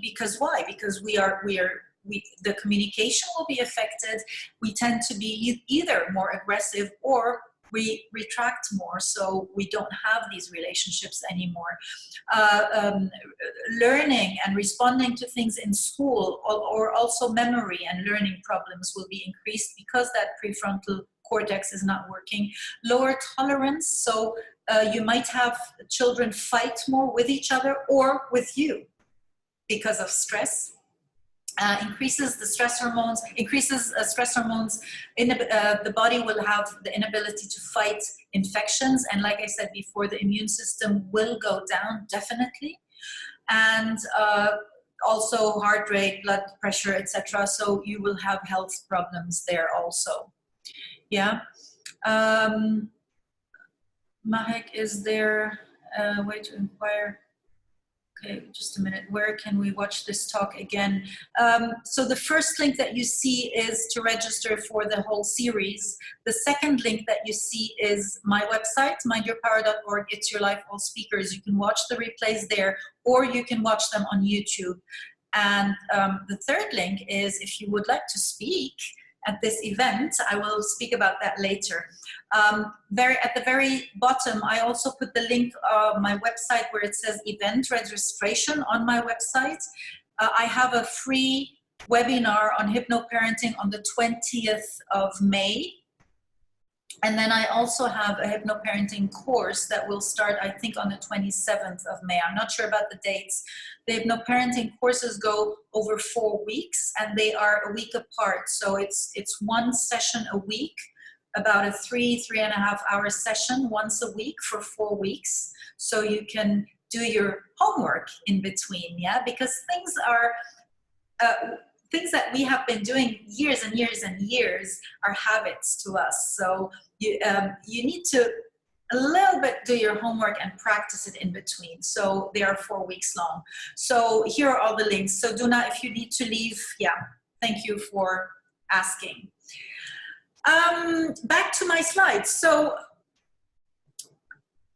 Because why? Because the communication will be affected. We tend to be either more aggressive or we retract more, so we don't have these relationships anymore. Learning and responding to things in school, or also memory and learning problems will be increased because that prefrontal cortex is not working. Lower tolerance, so you might have children fight more with each other or with you because of stress. Increases the stress hormones, the body will have the inability to fight infections, and like I said before, the immune system will go down, definitely. And also heart rate, blood pressure, etc. So you will have health problems there also. Yeah. Mahek, is there a way to inquire Okay, just a minute. Where can we watch this talk again? So the first link that you see is to register for the whole series. The second link that you see is my website, mindyourpower.org. It's your life, all speakers. You can watch the replays there, or you can watch them on YouTube. And the third link is if you would like to speak at this event. I will speak about that later. At the very bottom, I also put the link of my website where it says event registration on my website. I have a free webinar on hypno-parenting on the 20th of May. And then I also have a hypno-parenting course that will start, I think, on the 27th of May. I'm not sure about the dates. The hypno-parenting courses go over 4 weeks, and they are a week apart. So it's one session a week, about a 3.5 hour session once a week for 4 weeks. So you can do your homework in between, yeah? Because things are... things that we have been doing years and years and years are habits to us. So you need to a little bit do your homework and practice it in between. So they are 4 weeks long. So here are all the links. So do not, if you need to leave, yeah, thank you for asking. Back to my slides. So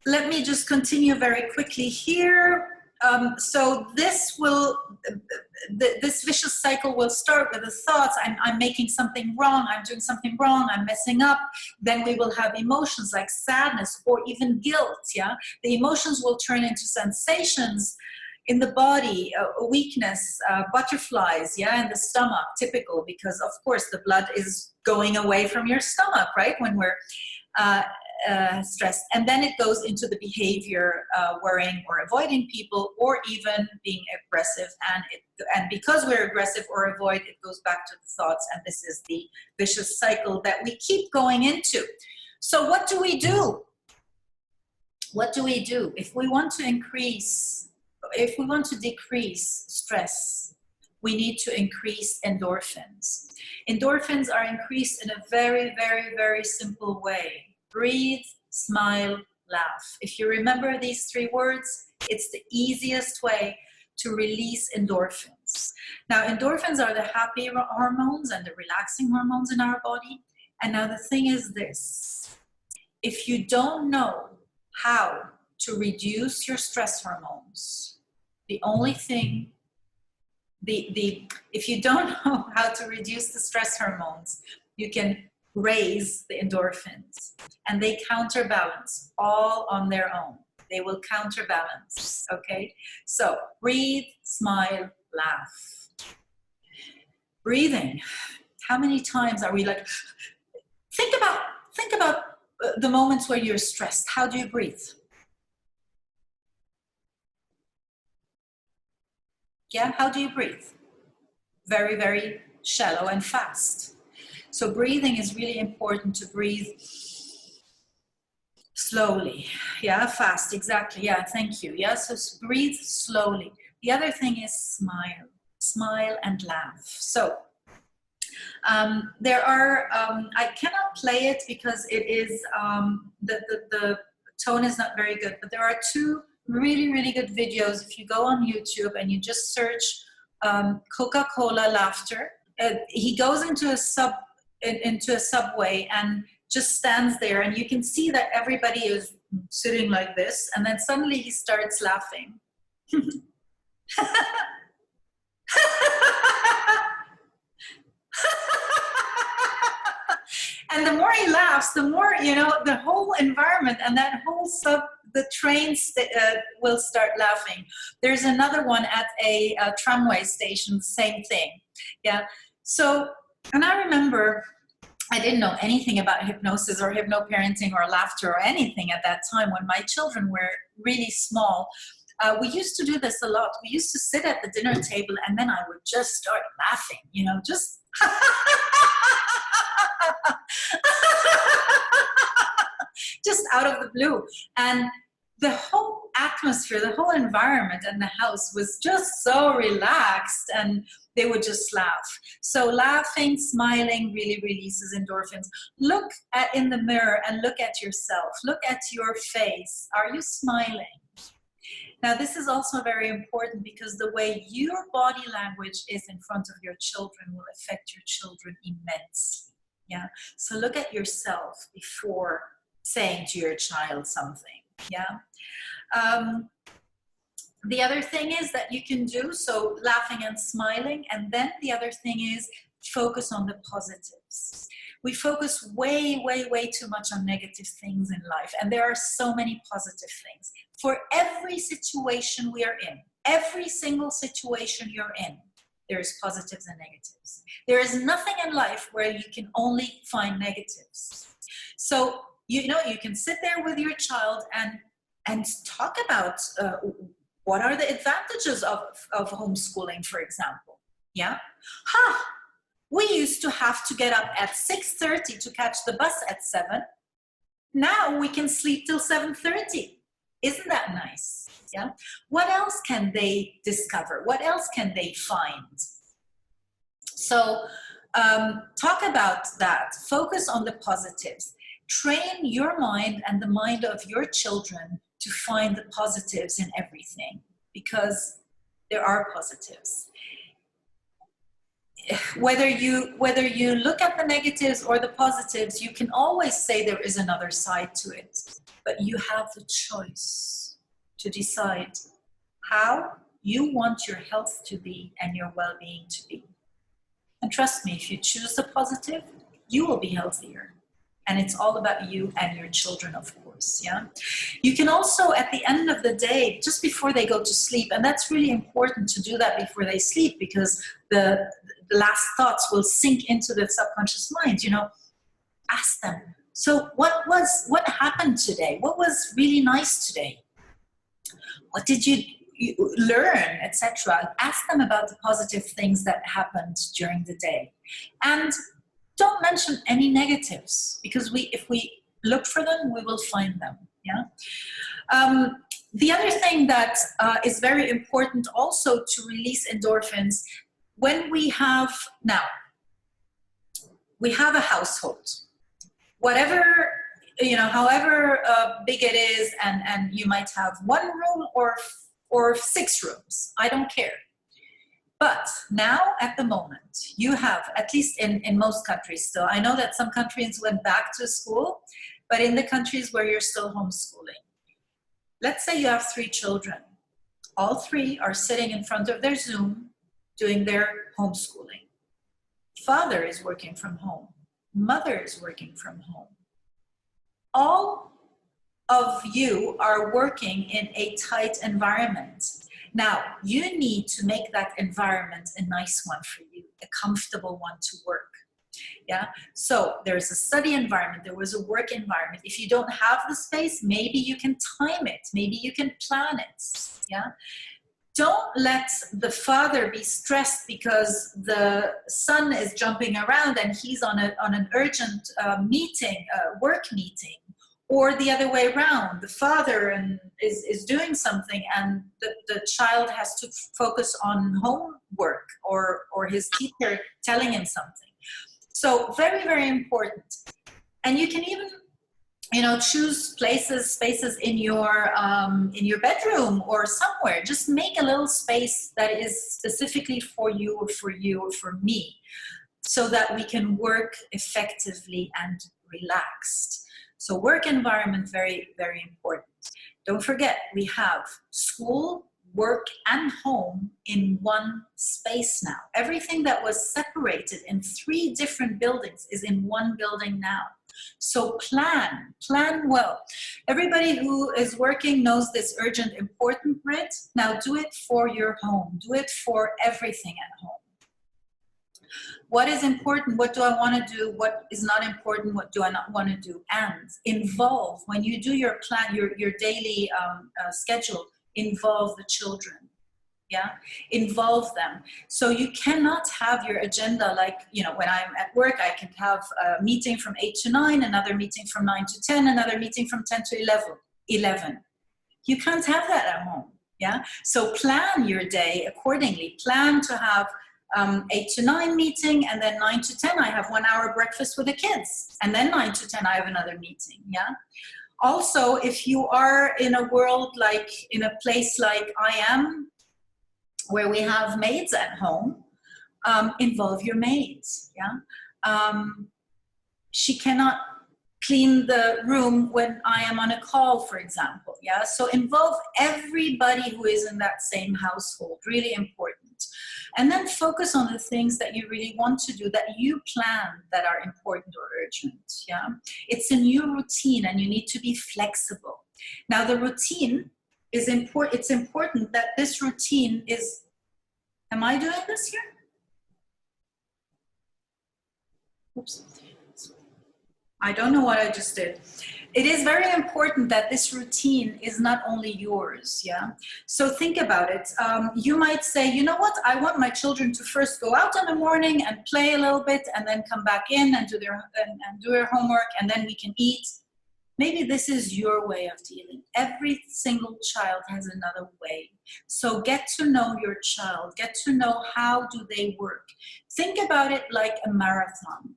let me just continue very quickly here. So this vicious cycle will start with the thoughts, I'm making something wrong, I'm doing something wrong, I'm messing up. Then we will have emotions like sadness or even guilt, yeah? The emotions will turn into sensations in the body, weakness, butterflies, yeah, in the stomach, typical, because of course the blood is going away from your stomach, right, when we're stressed. And then it goes into the behavior, worrying or avoiding people, or even being aggressive. And because we're aggressive or avoid, it goes back to the thoughts, and this is the vicious cycle that we keep going into. So what do we do? What do we do if we want to decrease stress? We need to increase endorphins. Endorphins are increased in a very, very, very simple way. Breathe, smile, laugh. If you remember these 3 words, it's the easiest way to release endorphins. Now, endorphins are the happy hormones and the relaxing hormones in our body. And now the thing is this: if you don't know how to reduce your stress hormones, the only thing, if you don't know how to reduce the stress hormones, you can raise the endorphins, and they counterbalance all on their own. They will counterbalance, okay? So breathe, smile, laugh. Breathing. How many times are we like, think about the moments where you're stressed. How do you breathe? Yeah, how do you breathe? Very, very shallow and fast. So breathing is really important, to breathe slowly. Yeah, fast, exactly. Yeah, thank you. Yeah, so breathe slowly. The other thing is smile. Smile and laugh. So there are, I cannot play it because it is, the tone is not very good, but there are 2 really, really good videos. If you go on YouTube and you just search Coca-Cola laughter, he goes into a subway and just stands there, and you can see that everybody is sitting like this, and then suddenly he starts laughing. And the more he laughs, the more, you know, the whole environment and that whole the trains will start laughing. There's another one at a tramway station, same thing. Yeah. So, and I remember I didn't know anything about hypnosis or hypno-parenting or laughter or anything at that time when my children were really small. We used to do this a lot. We used to sit at the dinner table, and then I would just start laughing, you know, just just out of the blue. And the whole atmosphere, the whole environment in the house was just so relaxed, and they would just laugh. So laughing, smiling really releases endorphins. Look in the mirror and look at yourself. Look at your face. Are you smiling? Now, this is also very important because the way your body language is in front of your children will affect your children immensely. Yeah. So look at yourself before saying to your child something. Yeah. The other thing is that you can do, so laughing and smiling. And then the other thing is focus on the positives. We focus way, way, way too much on negative things in life. And there are so many positive things. For every situation we are in, every single situation you're in, there's positives and negatives. There is nothing in life where you can only find negatives. So, you know, you can sit there with your child and talk about what are the advantages of homeschooling, for example. Yeah. We used to have to get up at 6:30 to catch the bus at 7. Now we can sleep till 7:30. Isn't that nice? Yeah. What else can they discover? What else can they find? So talk about that. Focus on the positives. Train your mind and the mind of your children to find the positives in everything, because there are positives. Whether you look at the negatives or the positives, you can always say there is another side to it, but you have the choice to decide how you want your health to be and your well-being to be. And trust me, if you choose the positive, you will be healthier. And it's all about you and your children, of course, yeah? You can also, at the end of the day, just before they go to sleep, and that's really important to do that before they sleep, because the last thoughts will sink into the subconscious mind, you know, ask them, so what happened today? What was really nice today? What did you learn, etc.? Ask them about the positive things that happened during the day. And don't mention any negatives, because if we look for them, we will find them. Yeah. The other thing that is very important also to release endorphins, when we have a household, whatever, you know, however big it is, and you might have 1 room or 6 rooms, I don't care. But now, at the moment, you have, at least in most countries still, I know that some countries went back to school, but in the countries where you're still homeschooling, let's say you have 3 children. All 3 are sitting in front of their Zoom doing their homeschooling. Father is working from home. Mother is working from home. All of you are working in a tight environment. Now, you need to make that environment a nice one for you, a comfortable one to work. Yeah. So there's a study environment, there was a work environment. If you don't have the space, maybe you can time it, maybe you can plan it. Yeah. Don't let the father be stressed because the son is jumping around and he's on an urgent meeting, work meeting. Or the other way around, the father is doing something and the child has to focus on homework or his teacher telling him something. So very, very important. And you can even, you know, choose spaces in your bedroom or somewhere. Just make a little space that is specifically for you or for me, so that we can work effectively and relaxed. So work environment, very, very important. Don't forget, we have school, work, and home in one space now. Everything that was separated in 3 different buildings is in one building now. So plan well. Everybody who is working knows this urgent, important grid. Now do it for your home. Do it for everything at home. What is important? What do I want to do? What is not important? What do I not want to do? And involve, when you do your plan, your daily schedule, involve the children. Yeah, involve them. So you cannot have your agenda like, you know, when I'm at work, I can have a meeting from 8 to 9, another meeting from 9 to 10, another meeting from 10 to 11. You can't have that at home. Yeah, so plan your day accordingly. Plan to have 8 to 9 meeting, and then 9 to 10 I have 1 hour breakfast with the kids, and then 9 to 10 I have another meeting. Yeah. Also, if you are in a world like, in a place like I am, where we have maids at home, involve your maids, yeah? She cannot clean the room when I am on a call, for example, yeah? So involve everybody who is in that same household, really important. And then focus on the things that you really want to do, that you plan, that are important or urgent, yeah? It's a new routine and you need to be flexible. Now the routine is important. It's important that this routine is, am I doing this here? Oops. I don't know what I just did. It is very important that this routine is not only yours, yeah? So think about it. You might say, you know what? I want my children to first go out in the morning and play a little bit and then come back in and do their homework, and then we can eat. Maybe this is your way of dealing. Every single child has another way. So get to know your child. Get to know how do they work. Think about it like a marathon.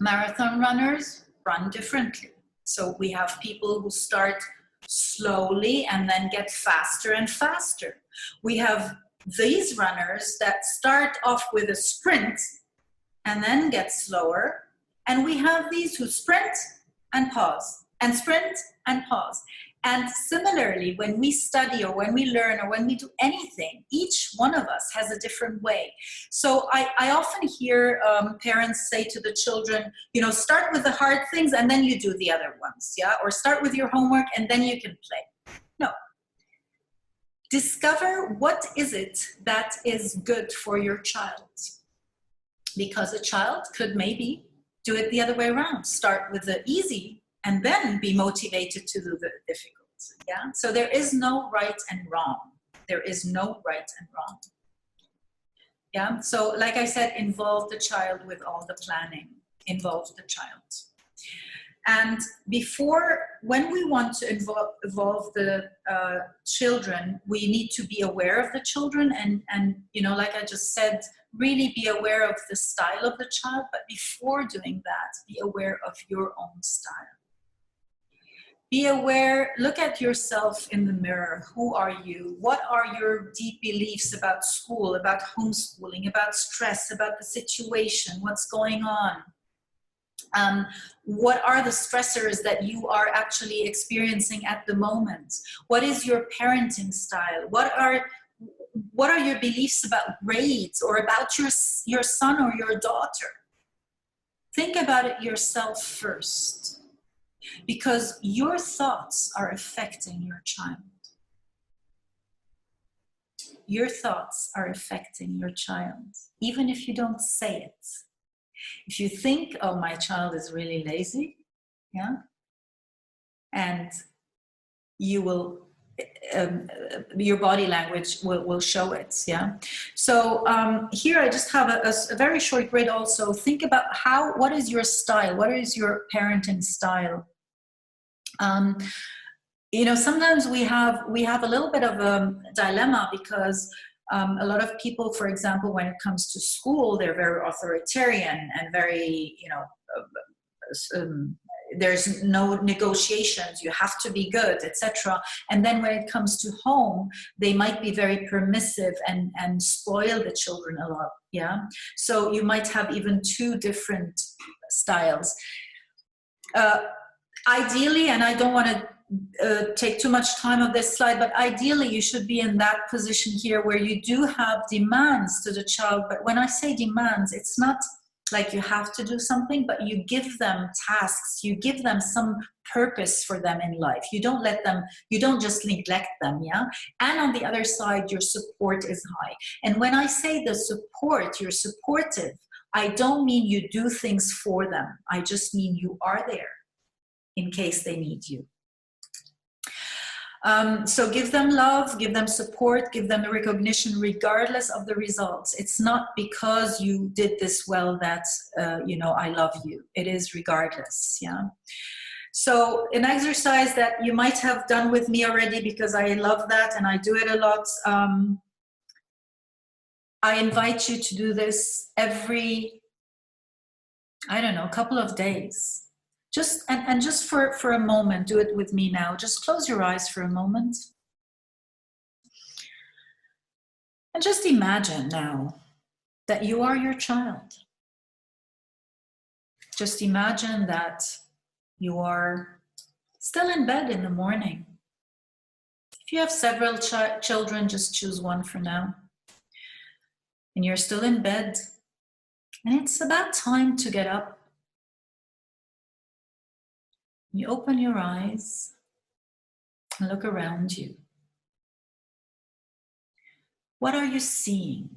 Marathon runners run differently. So we have people who start slowly and then get faster and faster. We have these runners that start off with a sprint and then get slower. And we have these who sprint and pause, and sprint and pause. And similarly, when we study or when we learn or when we do anything, each one of us has a different way. So I often hear parents say to the children, you know, start with the hard things and then you do the other ones, yeah? Or start with your homework and then you can play. No. Discover what is it that is good for your child. Because a child could maybe do it the other way around. Start with the easy and then be motivated to do the difficult, yeah? So there is no right and wrong. There is no right and wrong, yeah? So like I said, involve the child with all the planning. Involve the child. And when we want to involve the children, we need to be aware of the children and you know, like I just said, really be aware of the style of the child, but before doing that, be aware of your own style. Be aware, look at yourself in the mirror. Who are you? What are your deep beliefs about school, about homeschooling, about stress, about the situation, what's going on? What are the stressors that you are actually experiencing at the moment? What is your parenting style? What are your beliefs about grades or about your son or your daughter? Think about it yourself first, because your thoughts are affecting your child. Your thoughts are affecting your child, even if you don't say it. If you think, oh, my child is really lazy, yeah, and you will, your body language will show it, yeah. So here I just have a very short grid also. Think about what is your style? What is your parenting style? You know, sometimes we have a little bit of a dilemma because a lot of people, for example, when it comes to school, they're very authoritarian and very, you know, there's no negotiations, you have to be good, etc. And then when it comes to home, they might be very permissive and spoil the children a lot, yeah? So you might have even two different styles. Ideally, and I don't want to take too much time on this slide, but ideally you should be in that position here where you do have demands to the child. But when I say demands, it's not like you have to do something, but you give them tasks, you give them some purpose for them in life. You don't just neglect them, yeah? And on the other side, your support is high. And when I say the support, you're supportive, I don't mean you do things for them. I just mean you are there in case they need you. So give them love, give them support, give them the recognition regardless of the results. It's not because you did this well that, you know, I love you. It is regardless, yeah? So an exercise that you might have done with me already, because I love that and I do it a lot. I invite you to do this every, I don't know, couple of days. Just for a moment, do it with me now. Just close your eyes for a moment. And just imagine now that you are your child. Just imagine that you are still in bed in the morning. If you have several children, just choose one for now. And you're still in bed. And it's about time to get up. You open your eyes and look around you. What are you seeing?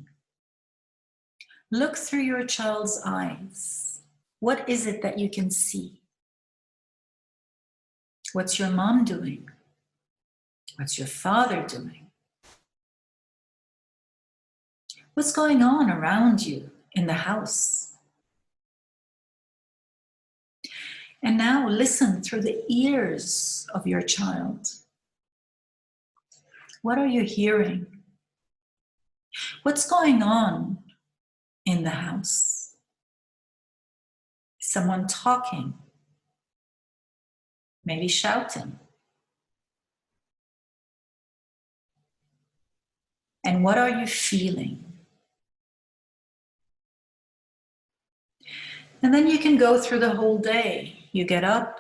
Look through your child's eyes. What is it that you can see? What's your mom doing? What's your father doing? What's going on around you in the house? And now listen through the ears of your child. What are you hearing? What's going on in the house? Is someone talking? Maybe shouting? And what are you feeling? And then you can go through the whole day. You get up,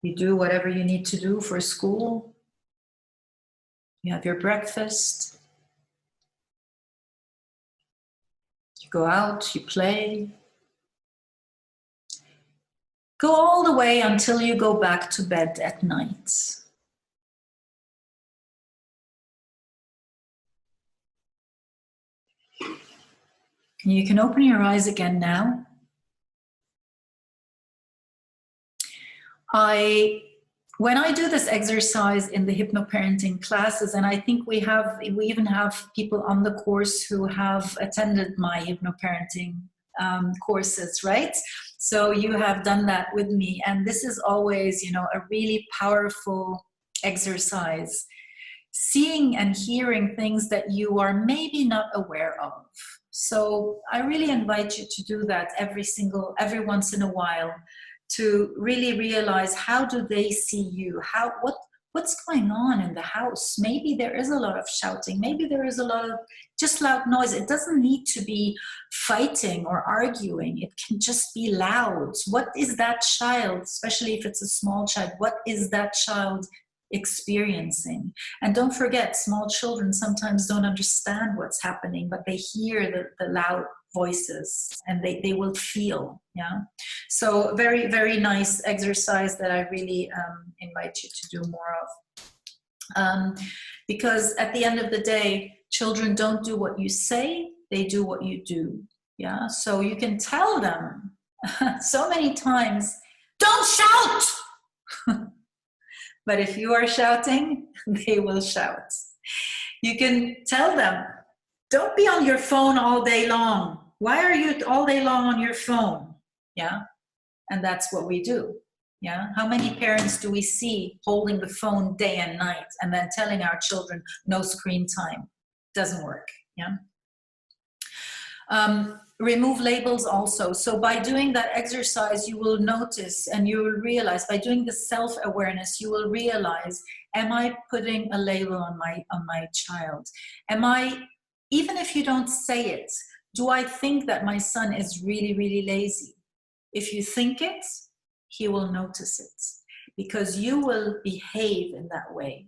you do whatever you need to do for school, you have your breakfast, you go out, you play, go all the way until you go back to bed at night. And you can open your eyes again now. When I do this exercise in the hypno-parenting classes, and I think we even have people on the course who have attended my hypno-parenting courses, right? So you have done that with me, and this is always, a really powerful exercise. Seeing and hearing things that you are maybe not aware of. So I really invite you to do that every once in a while, to really realize, how do they see you? What's going on in the house? Maybe there is a lot of shouting. Maybe there is a lot of just loud noise. It doesn't need to be fighting or arguing. It can just be loud. What is that child, especially if it's a small child, what is that child experiencing? And don't forget, small children sometimes don't understand what's happening, but they hear the loud voices and they will feel. So very, very nice exercise that I really invite you to do more of, because at the end of the day, children don't do what you say, they do what you do. So you can tell them so many times, don't shout. But if you are shouting, they will shout. You can tell them, don't be on your phone all day long. Why are you all day long on your phone? And that's what we do. How many parents do we see holding the phone day and night and then telling our children no screen time? Doesn't work. Remove labels also. So by doing that exercise, you will notice and you will realize, by doing the self-awareness, you will realize, am I putting a label on my child? Am I, even if you don't say it, do I think that my son is really, really lazy? If you think it, he will notice it, because you will behave in that way.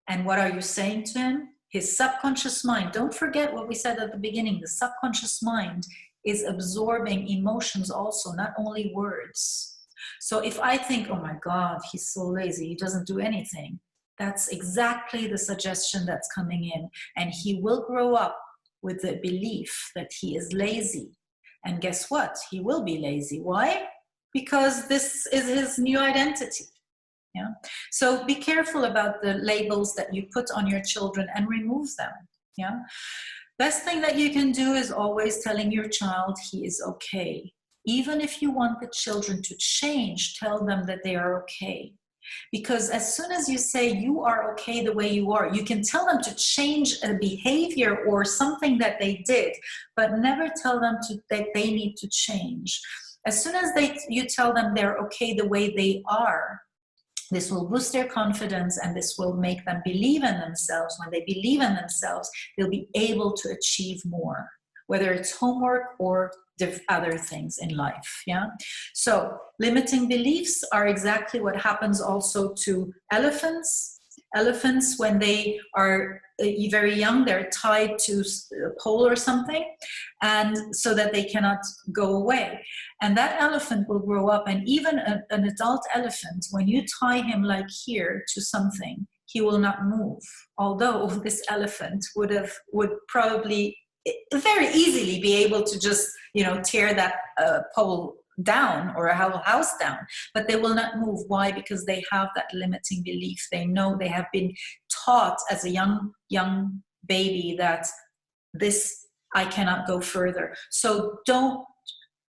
And what are you saying to him? His subconscious mind, don't forget what we said at the beginning, the subconscious mind is absorbing emotions also, not only words. So if I think, oh my God, he's so lazy, he doesn't do anything, that's exactly the suggestion that's coming in. And he will grow up with the belief that he is lazy. And guess what? He will be lazy. Why? Because this is his new identity. So be careful about the labels that you put on your children and remove them. Best thing that you can do is always telling your child he is okay. Even if you want the children to change, tell them that they are okay. Because as soon as you say you are okay the way you are, you can tell them to change a behavior or something that they did, but never tell them that they need to change. As soon as you tell them they're okay the way they are, this will boost their confidence, and this will make them believe in themselves. When they believe in themselves, they'll be able to achieve more, whether it's homework or the other things in life. Yeah. So limiting beliefs are exactly what happens also to elephants. Elephants, when they are very young, they're tied to a pole or something, and so that they cannot go away. And that elephant will grow up, and even an adult elephant, when you tie him like here to something, he will not move. Although this elephant would probably very easily be able to just, tear that pole down or a whole house down, but they will not move. Why? Because they have that limiting belief. They know, they have been taught as a young baby that I cannot go further. So don't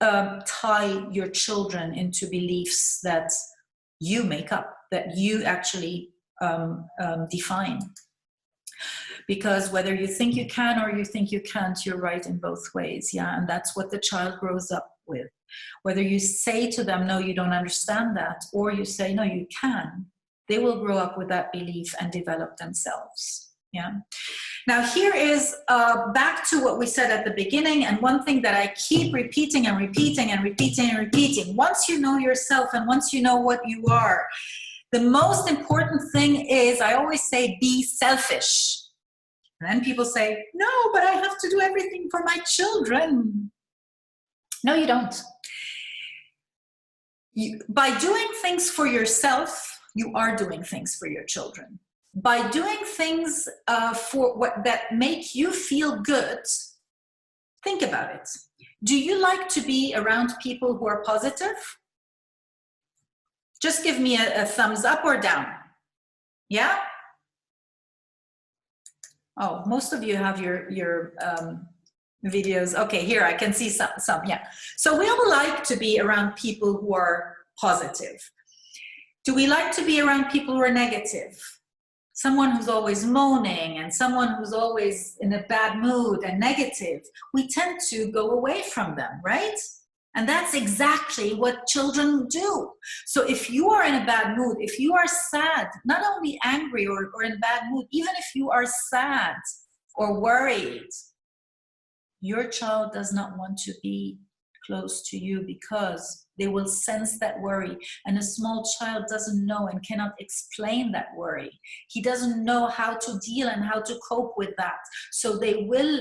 tie your children into beliefs that you make up, that you actually define. Because whether you think you can or you think you can't, you're right in both ways. Yeah, and that's what the child grows up with. Whether you say to them, no, you don't understand that, or you say, no, you can, they will grow up with that belief and develop themselves. Yeah. Now here is back to what we said at the beginning, and one thing that I keep repeating and repeating and repeating and repeating. Once you know yourself and once you know what you are, the most important thing is, I always say, be selfish. And then people say, no, but I have to do everything for my children. No, you don't. By doing things for yourself, you are doing things for your children. By doing things that make you feel good, think about it. Do you like to be around people who are positive? Just give me a thumbs up or down. Yeah? Oh, most of you have your videos. Okay, here I can see some. Yeah. So we all like to be around people who are positive. Do we like to be around people who are negative? Someone who's always moaning and someone who's always in a bad mood and negative. We tend to go away from them, right? And that's exactly what children do. So if you are in a bad mood, if you are sad, not only angry or in a bad mood, even if you are sad or worried, your child does not want to be close to you because they will sense that worry. And a small child doesn't know and cannot explain that worry. He doesn't know how to deal and how to cope with that. So they will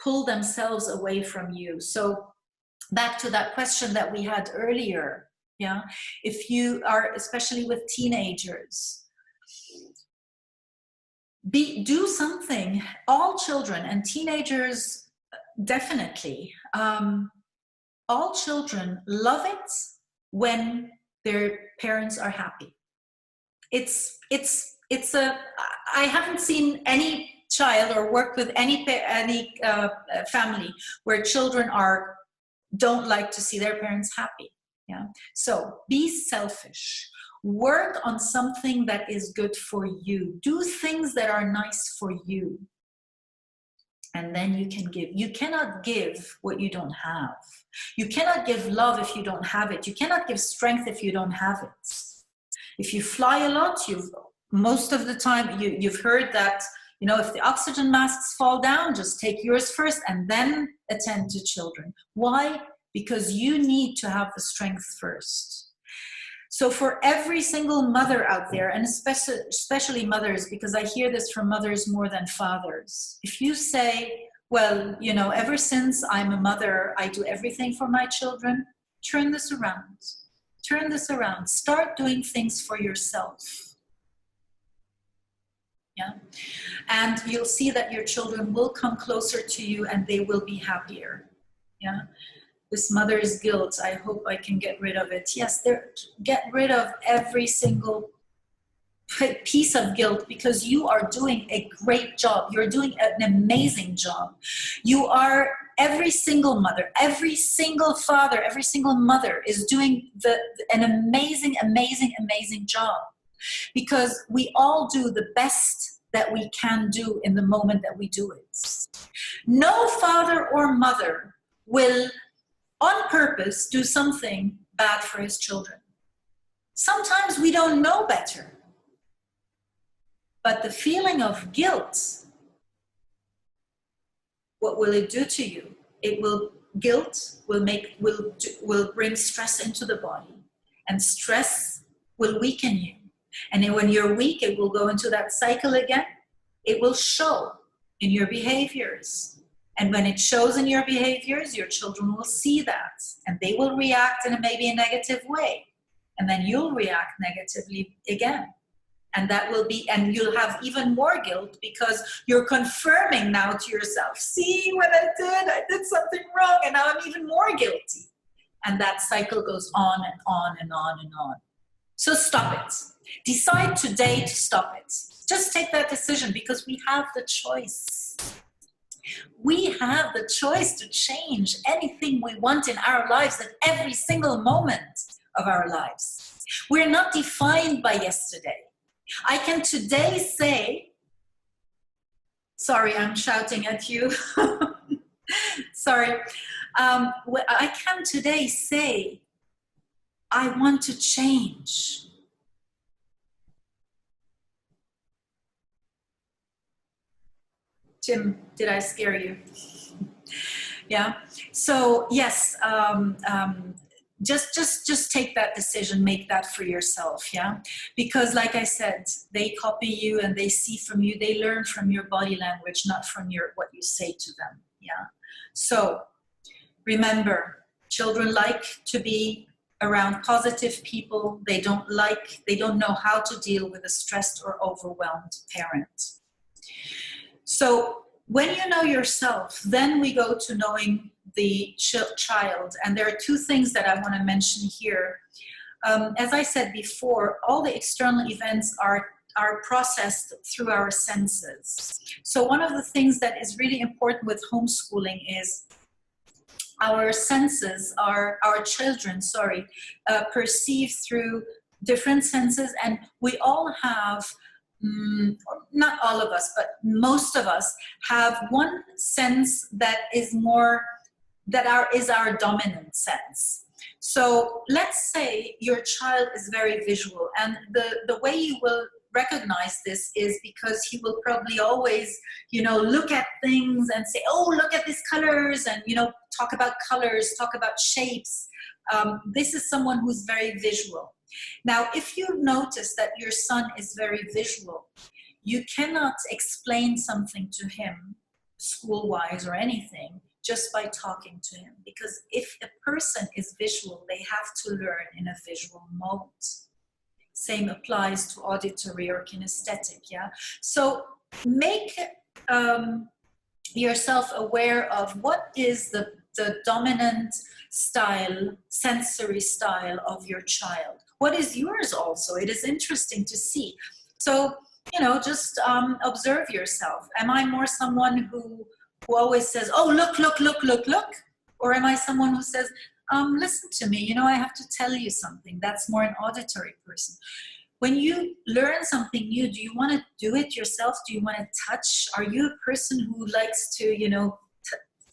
pull themselves away from you. So back to that question that we had earlier, yeah, if you are, especially with teenagers, do something. All children and teenagers, definitely, all children love it when their parents are happy. I haven't seen any child or worked with any family where children don't like to see their parents happy. Yeah. So be selfish. Work on something that is good for you. Do things that are nice for you. And then you can give. You cannot give what you don't have. You cannot give love if you don't have it. You cannot give strength if you don't have it. If you fly a lot, most of the time you've heard that, if the oxygen masks fall down, just take yours first and then attend to children. Why? Because you need to have the strength first. So for every single mother out there, and especially mothers, because I hear this from mothers more than fathers, if you say, well, ever since I'm a mother, I do everything for my children, turn this around. Turn this around. Start doing things for yourself. Yeah. And you'll see that your children will come closer to you and they will be happier. Yeah. This mother's guilt, I hope I can get rid of it. Yes, get rid of every single piece of guilt, because you are doing a great job. You're doing an amazing job. Every single mother, every single father, every single mother is doing an amazing, amazing, amazing job. Because we all do the best that we can do in the moment that we do it. No father or mother will on purpose do something bad for his children. Sometimes we don't know better. But the feeling of guilt, what will it do to you? Guilt will bring stress into the body, and stress will weaken you. And then when you're weak, it will go into that cycle again. It will show in your behaviors. And when it shows in your behaviors, your children will see that, and they will react in maybe a negative way. And then you'll react negatively again. And that will be, and you'll have even more guilt because you're confirming now to yourself, see what I did something wrong, and now I'm even more guilty. And that cycle goes on and on and on and on. So stop it. Decide today to stop it. Just take that decision, because we have the choice. We have the choice to change anything we want in our lives at every single moment of our lives. We're not defined by yesterday. I can today say, sorry, I'm shouting at you. Sorry. I can today say, I want to change. Jim, did I scare you? Yeah. So yes, just take that decision, make that for yourself. Yeah. Because like I said, they copy you and they see from you, they learn from your body language, not from what you say to them. Yeah. So remember, children like to be around positive people. They don't know how to deal with a stressed or overwhelmed parent. So when you know yourself, then we go to knowing the child. And there are two things that I want to mention here. As I said before, all the external events are processed through our senses. So one of the things that is really important with homeschooling is our senses, our children, perceive through different senses, and we all have, not all of us, but most of us have one sense that is our dominant sense. So let's say your child is very visual, and the way you will recognize this is because he will probably always, look at things and say, oh, look at these colors, and, talk about colors, talk about shapes. This is someone who's very visual. Now, if you notice that your son is very visual, you cannot explain something to him, school-wise or anything, just by talking to him. Because if a person is visual, they have to learn in a visual mode. Same applies to auditory or kinesthetic, yeah? So make yourself aware of what is the dominant style, sensory style of your child. What is yours also? It is interesting to see. So, just observe yourself. Am I more someone who always says, oh, look, look, look, look, look? Or am I someone who says, listen to me, I have to tell you something? That's more an auditory person. When you learn something new, do you want to do it yourself? Do you want to touch? Are you a person who likes to,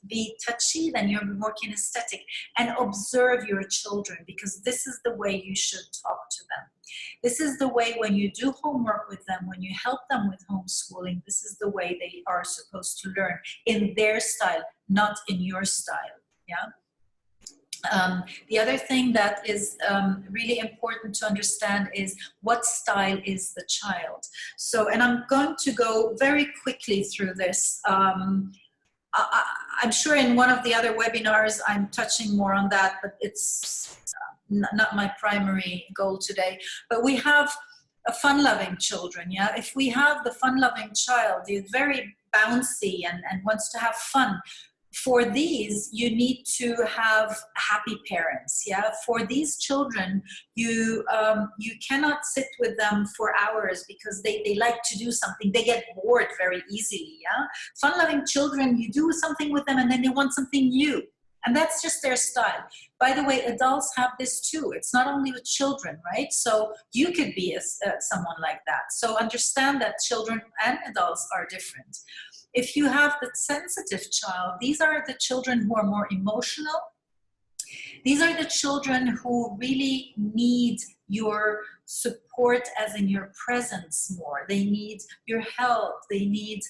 be touchy? Then you're more kinesthetic. And observe your children, because this is the way you should talk to them. This is the way when you do homework with them, when you help them with homeschooling, this is the way they are supposed to learn, in their style, not in your style. Yeah. The other thing that is really important to understand is what style is the child. So, and I'm going to go very quickly through this. I'm sure in one of the other webinars I'm touching more on that, but it's not my primary goal today. But we have a fun-loving children, yeah? If we have the fun-loving child, he's very bouncy and wants to have fun. For these, you need to have happy parents, yeah? For these children, you cannot sit with them for hours because they like to do something. They get bored very easily, yeah? Fun-loving children, you do something with them and then they want something new. And that's just their style. By the way, adults have this too. It's not only with children, right? So you could be someone like that. So understand that children and adults are different. If you have the sensitive child, these are the children who are more emotional. These are the children who really need your support, as in your presence more. They need your help. They need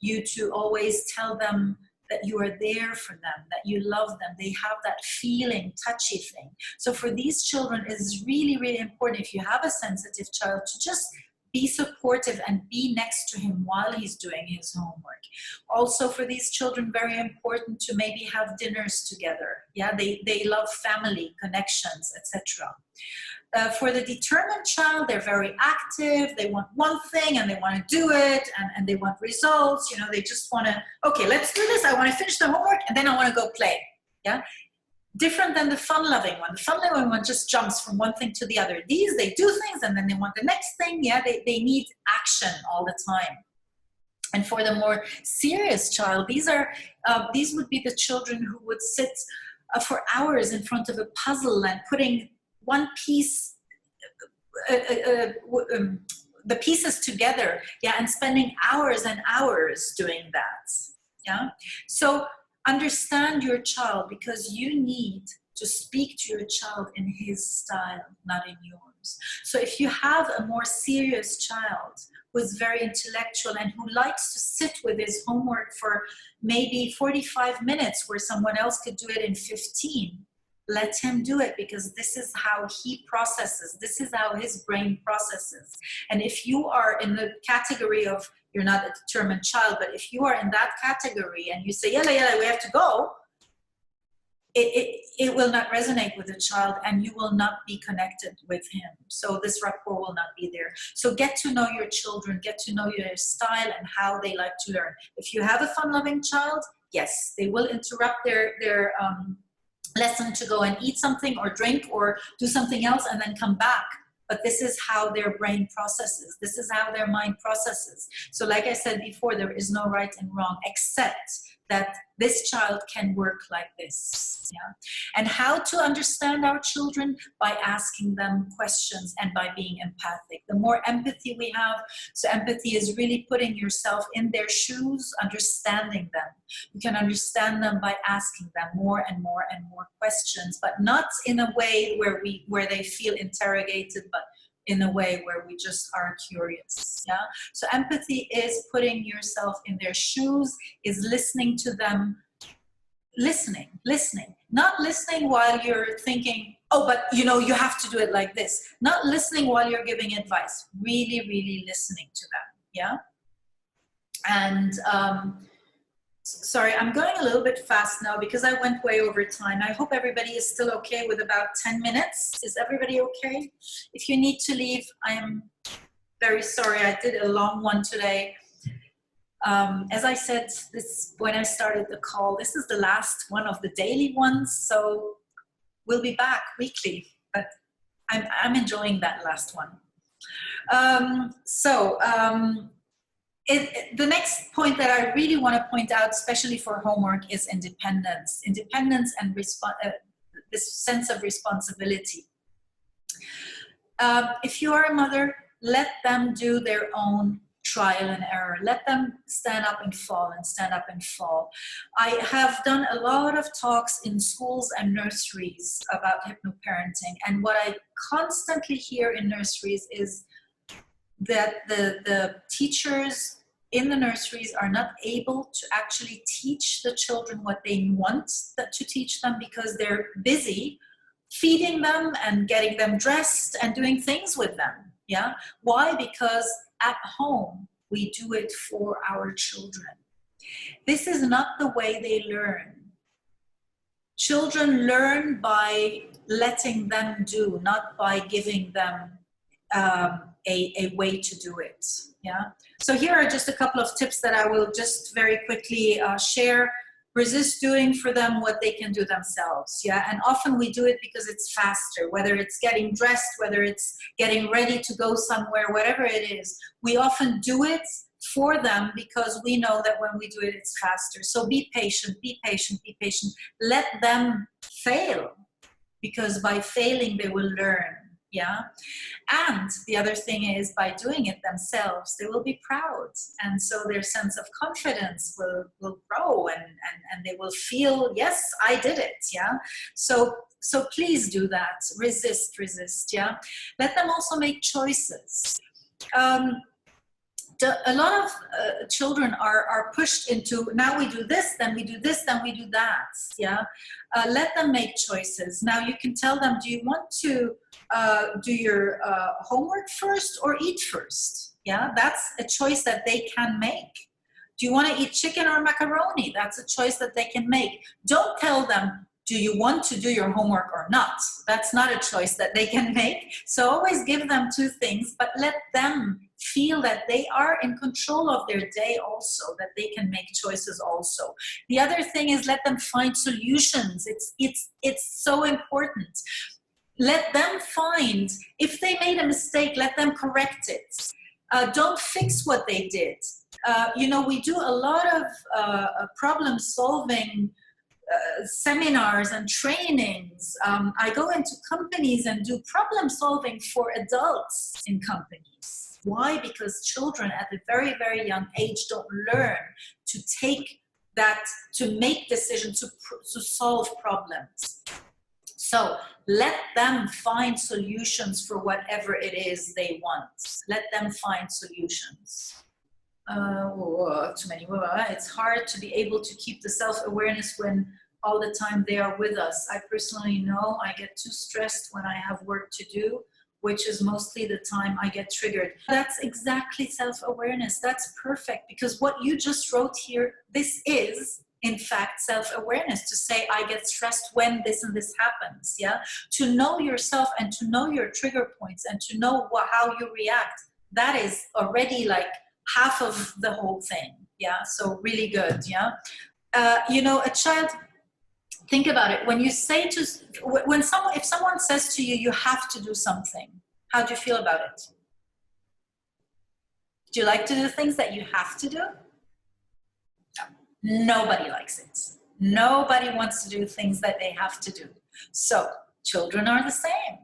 you to always tell them that you are there for them, that you love them. They have that feeling, touchy thing. So for these children, it is really, really important, if you have a sensitive child, to just be supportive and be next to him while he's doing his homework. Also for these children, very important to maybe have dinners together. Yeah, they love family connections, etc. For the determined child, they're very active. They want one thing and they want to do it, and they want results. You know, they just want to, okay, let's do this. I want to finish the homework and then I want to go play. Yeah. Different than the fun-loving one. The fun-loving one just jumps from one thing to the other. These, they do things and then they want the next thing. Yeah, they need action all the time. And for the more serious child, these would be the children who would sit for hours in front of a puzzle and putting one piece, the pieces together, yeah, and spending hours and hours doing that. Yeah, so understand your child, because you need to speak to your child in his style, not in yours. So if you have a more serious child who is very intellectual and who likes to sit with his homework for maybe 45 minutes where someone else could do it in 15, let him do it, because this is how he processes. This is how his brain processes. And if you are in the category of, you're not a determined child, but if you are in that category and you say, yalla, yalla, we have to go, it will not resonate with the child and you will not be connected with him. So this rapport will not be there. So get to know your children, get to know their style and how they like to learn. If you have a fun-loving child, yes, they will interrupt their lesson to go and eat something or drink or do something else and then come back. But this is how their brain processes. This is how their mind processes. So like I said before, there is no right and wrong, except that this child can work like this. Yeah? And how to understand our children? By asking them questions and by being empathic. The more empathy we have, so empathy is really putting yourself in their shoes, understanding them. You can understand them by asking them more and more and more questions, but not in a way where they feel interrogated, but in a way where we just are curious. Yeah. So empathy is putting yourself in their shoes, is listening to them, listening, not listening while you're thinking, oh, but you know, you have to do it like this. Not listening while you're giving advice, really, really listening to them. Yeah. And, sorry, I'm going a little bit fast now because I went way over time. I hope everybody is still okay with about 10 minutes. Is everybody okay? If you need to leave, I am very sorry. I did a long one today. As I said when I started the call, this is the last one of the daily ones. So we'll be back weekly, but I'm enjoying that last one. The next point that I really want to point out, especially for homework, is independence. Independence and this sense of responsibility. If you are a mother, let them do their own trial and error. Let them stand up and fall and stand up and fall. I have done a lot of talks in schools and nurseries about hypno-parenting, and what I constantly hear in nurseries is that the teachers in the nurseries are not able to actually teach the children what they want to teach them because they're busy feeding them and getting them dressed and doing things with them. Yeah. Why? Because at home we do it for our children. This is not the way they learn. Children learn by letting them do, not by giving them a way to do it. Yeah. So here are just a couple of tips that I will just very quickly share. Resist doing for them what they can do themselves. Yeah. And often we do it because it's faster, whether it's getting dressed, whether it's getting ready to go somewhere, whatever it is. We often do it for them because we know that when we do it, it's faster. So be patient, be patient, be patient. Let them fail, because by failing, they will learn. Yeah. And the other thing is, by doing it themselves, they will be proud. And so their sense of confidence will grow, and they will feel, yes, I did it. Yeah. So please do that. Resist. Yeah. Let them also make choices. A lot of children are pushed into, now we do this, then we do this, then we do that. Yeah. Let them make choices. Now you can tell them, do you want to do your homework first or eat first? Yeah, that's a choice that they can make. Do you want to eat chicken or macaroni? That's a choice that they can make. Don't tell them, do you want to do your homework or not? That's not a choice that they can make. So always give them two things, but let them feel that they are in control of their day also, that they can make choices also. The other thing is, let them find solutions. It's so important. Let them find, if they made a mistake, let them correct it. Don't fix what they did. You know, we do a lot of problem solving seminars and trainings. I go into companies and do problem solving for adults in companies. Why? Because children at a very, very young age don't learn to take that, to make decisions, to solve problems. So let them find solutions for whatever it is they want. Let them find solutions. Too many. It's hard to be able to keep the self-awareness when all the time they are with us. I personally know I get too stressed when I have work to do, which is mostly the time I get triggered. That's exactly self-awareness. That's perfect, because what you just wrote here, this is, in fact, self-awareness, to say, I get stressed when this and this happens. Yeah, to know yourself and to know your trigger points and to know how you react. That is already like half of the whole thing. Yeah, so really good. Yeah, you know, a child. Think about it. When you say to, if someone says to you, you have to do something, how do you feel about it? Do you like to do things that you have to do? Nobody likes it. Nobody wants to do things that they have to do. So children are the same.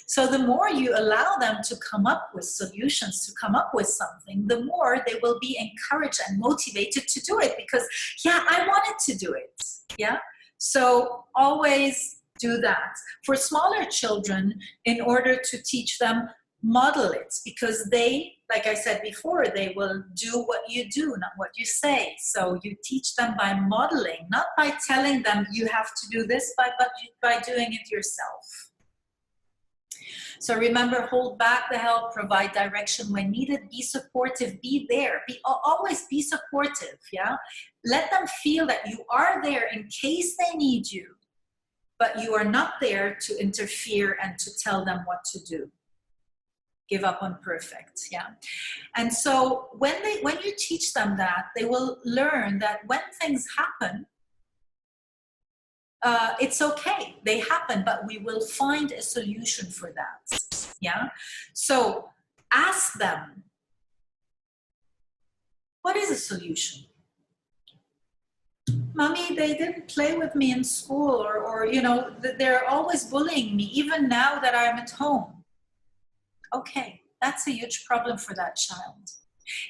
So the more you allow them to come up with solutions, to come up with something, the more they will be encouraged and motivated to do it, because, yeah, I wanted to do it. Yeah. So always do that. For smaller children, in order to teach them, model it, because they, like I said before, they will do what you do, not what you say. So you teach them by modeling, not by telling them you have to do this, but by doing it yourself. So remember, hold back the help, provide direction when needed, be supportive, be there, always be supportive, yeah? Let them feel that you are there in case they need you, but you are not there to interfere and to tell them what to do. Give up on perfect, yeah? And so when you teach them that, they will learn that when things happen, it's okay, they happen, but we will find a solution for that. Yeah. So ask them, what is a solution? Mommy, they didn't play with me in school, or you know, they're always bullying me, even now that I'm at home. Okay, that's a huge problem for that child.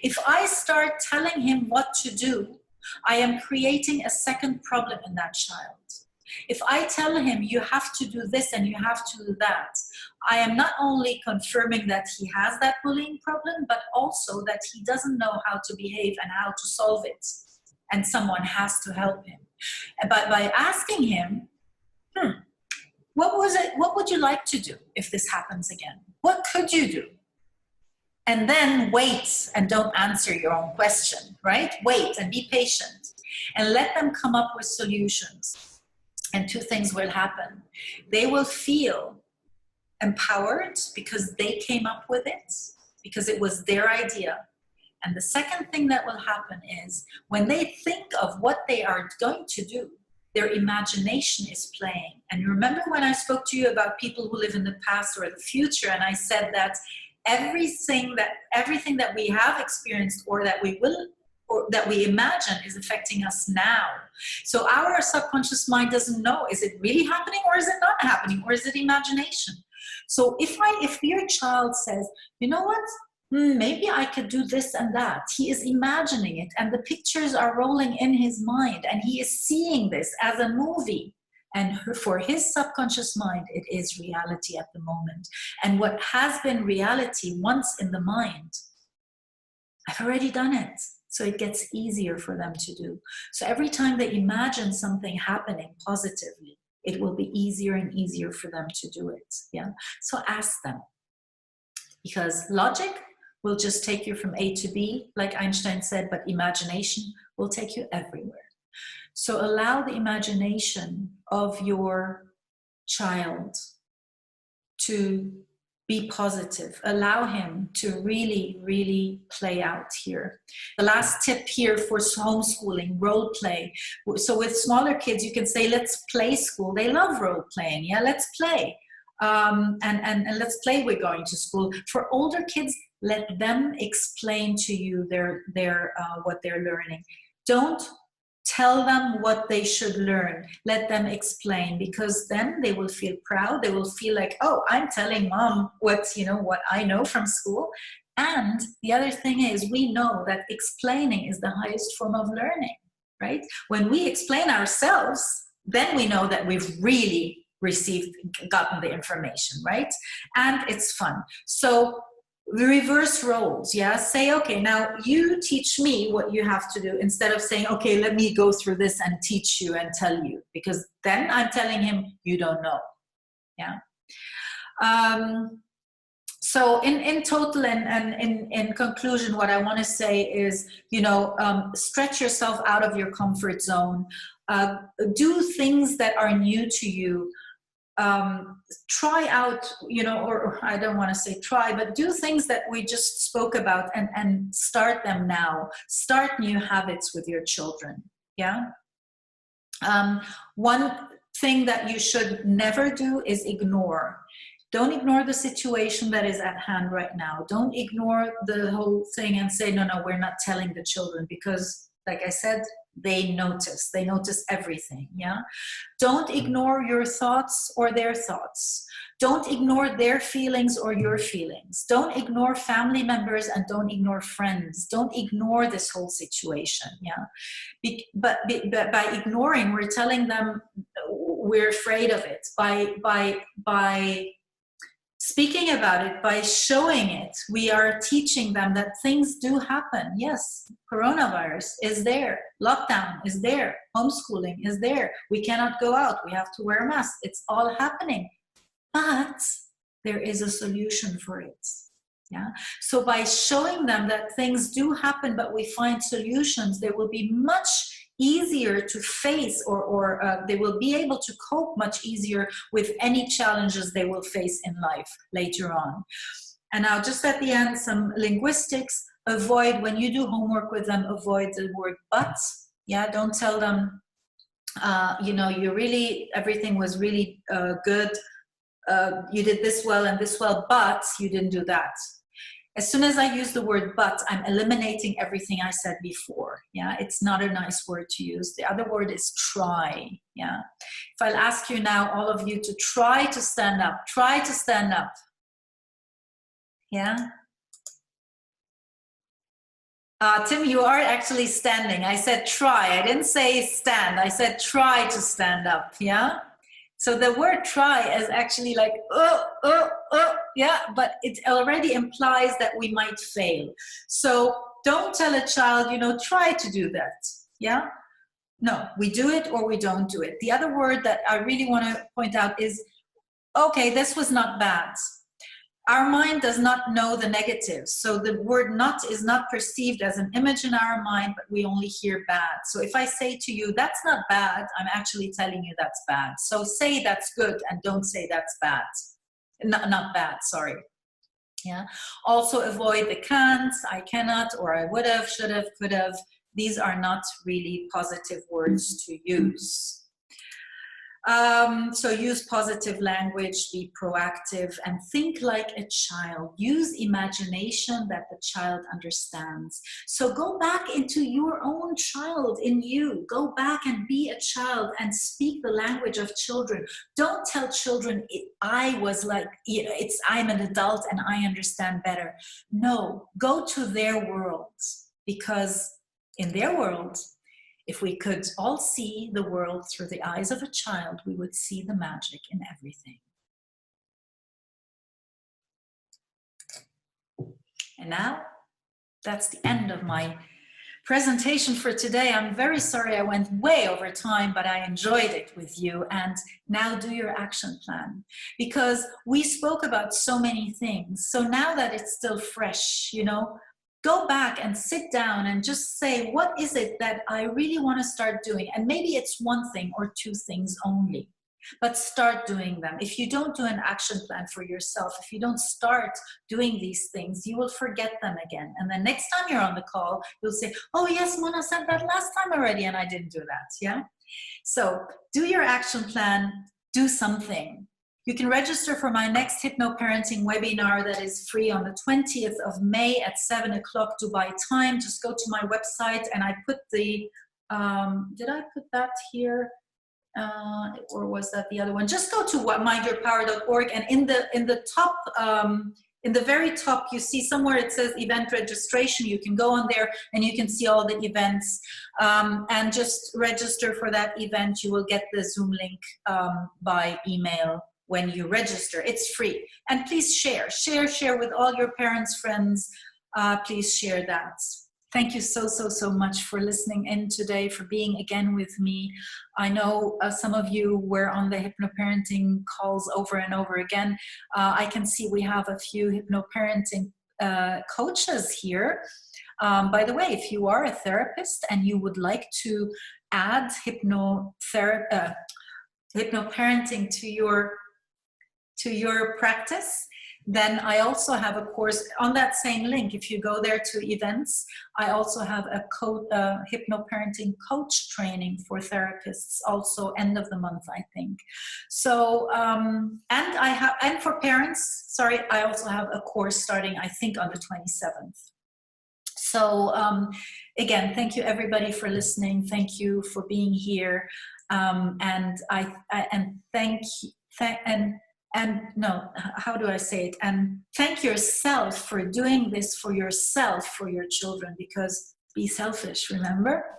If I start telling him what to do, I am creating a second problem in that child. If I tell him you have to do this and you have to do that, I am not only confirming that he has that bullying problem, but also that he doesn't know how to behave and how to solve it. And someone has to help him. But by asking him, what would you like to do if this happens again? What could you do? And then wait and don't answer your own question, right? Wait and be patient and let them come up with solutions. And two things will happen. They will feel empowered because they came up with it, because it was their idea. And the second thing that will happen is when they think of what they are going to do, their imagination is playing. And you remember when I spoke to you about people who live in the past or the future, and I said that everything that we have experienced or that we will or that we imagine is affecting us now. So our subconscious mind doesn't know, is it really happening or is it not happening, or is it imagination? So if your child says, you know what, maybe I could do this and that, he is imagining it, and the pictures are rolling in his mind, and he is seeing this as a movie. And for his subconscious mind, it is reality at the moment. And what has been reality once in the mind, I've already done it. So it gets easier for them to do. So every time they imagine something happening positively, it will be easier and easier for them to do it. Yeah. So ask them, because logic will just take you from A to B, like Einstein said, but imagination will take you everywhere. So allow the imagination of your child to be positive. Allow him to really, really play out here. The last tip here for homeschooling, role play. So with smaller kids, you can say, let's play school. They love role playing. Yeah, let's play. And let's play, we're going to school. For older kids, let them explain to you what they're learning. Don't tell them what they should learn. Let them explain, because then they will feel proud. They will feel like, oh, I'm telling mom what I know from school. And the other thing is, we know that explaining is the highest form of learning, right? When we explain ourselves, then we know that we've really gotten the information, right? And it's fun. So we reverse roles, yeah? Say, okay, now you teach me what you have to do, instead of saying, okay, let me go through this and teach you and tell you, because then I'm telling him, you don't know, yeah? So in total and in conclusion, what I want to say is, stretch yourself out of your comfort zone. Do things that are new to you. Try out, or I don't want to say try, but do things that we just spoke about, and start them now. Start new habits with your children, yeah? One thing that you should never do is ignore. Don't ignore the situation that is at hand right now. Don't ignore the whole thing and say, no, we're not telling the children, because, like I said, they notice everything, yeah? Don't ignore your thoughts or their thoughts. Don't ignore their feelings or your feelings. Don't ignore family members, and don't ignore friends. Don't ignore this whole situation, yeah? But by ignoring, we're telling them we're afraid of it. By speaking about it, by showing it, we are teaching them that things do happen. Yes, coronavirus is there. Lockdown is there. Homeschooling is there. We cannot go out. We have to wear a mask. It's all happening. But there is a solution for it. Yeah. So by showing them that things do happen, but we find solutions, they will be much easier to face, or they will be able to cope much easier with any challenges they will face in life later on. And now, just at the end, some linguistics. Avoid, when you do homework with them, avoid the word but. Yeah, don't tell them, everything was really good. You did this well and this well, but you didn't do that. As soon as I use the word but, I'm eliminating everything I said before. Yeah, it's not a nice word to use. The other word is try. Yeah. If I'll ask you now, all of you, to try to stand up. Try to stand up. Yeah. Tim, you are actually standing. I said try. I didn't say stand. I said try to stand up. Yeah. So the word try is actually like, yeah, but it already implies that we might fail. So don't tell a child, try to do that. Yeah. No, we do it or we don't do it. The other word that I really want to point out is, okay, this was not bad. Our mind does not know the negatives. So the word not is not perceived as an image in our mind, but we only hear bad. So if I say to you, that's not bad, I'm actually telling you that's bad. So say that's good and don't say that's bad. Not bad, sorry. Yeah. Also avoid the can't, I cannot, or I would have, should have, could have. These are not really positive words to use. So use positive language, be proactive, and think like a child. Use imagination that the child understands. So go back into your own child in you. Go back and be a child and speak the language of children. Don't tell children, I was like, I'm an adult and I understand better. No, go to their worlds, because in their world, if we could all see the world through the eyes of a child, we would see the magic in everything. And now, that's the end of my presentation for today. I'm very sorry I went way over time, but I enjoyed it with you. And now do your action plan, because we spoke about so many things. So now that it's still fresh, go back and sit down and just say, what is it that I really want to start doing? And maybe it's one thing or two things only, but start doing them. If you don't do an action plan for yourself, if you don't start doing these things, you will forget them again. And then next time you're on the call, you'll say, oh yes, Mona said that last time already and I didn't do that, yeah? So do your action plan, do something. You can register for my next Hypno-Parenting webinar that is free on the 20th of May at 7 o'clock Dubai time. Just go to my website, and I put the, did I put that here? Or was that the other one? Just go to MindYourPower.org, and in the top, in the very top, you see somewhere it says event registration. You can go on there and you can see all the events, and just register for that event. You will get the Zoom link by email when you register. It's free. And please share with all your parents, friends. Please share that. Thank you so much for listening in today, for being again with me. I know some of you were on the Hypno-Parenting calls over and over again. I can see we have a few Hypno-Parenting coaches here. By the way, if you are a therapist and you would like to add Hypno-Parenting to your practice, then I also have a course on that same link. If you go there to events, I also have a Hypno-Parenting coach training for therapists, also end of the month, I think. So, and for parents, sorry, I also have a course starting, I think, on the 27th. So again, thank you everybody for listening. Thank you for being here. And how do I say it? And thank yourself for doing this for yourself, for your children, because be selfish, remember?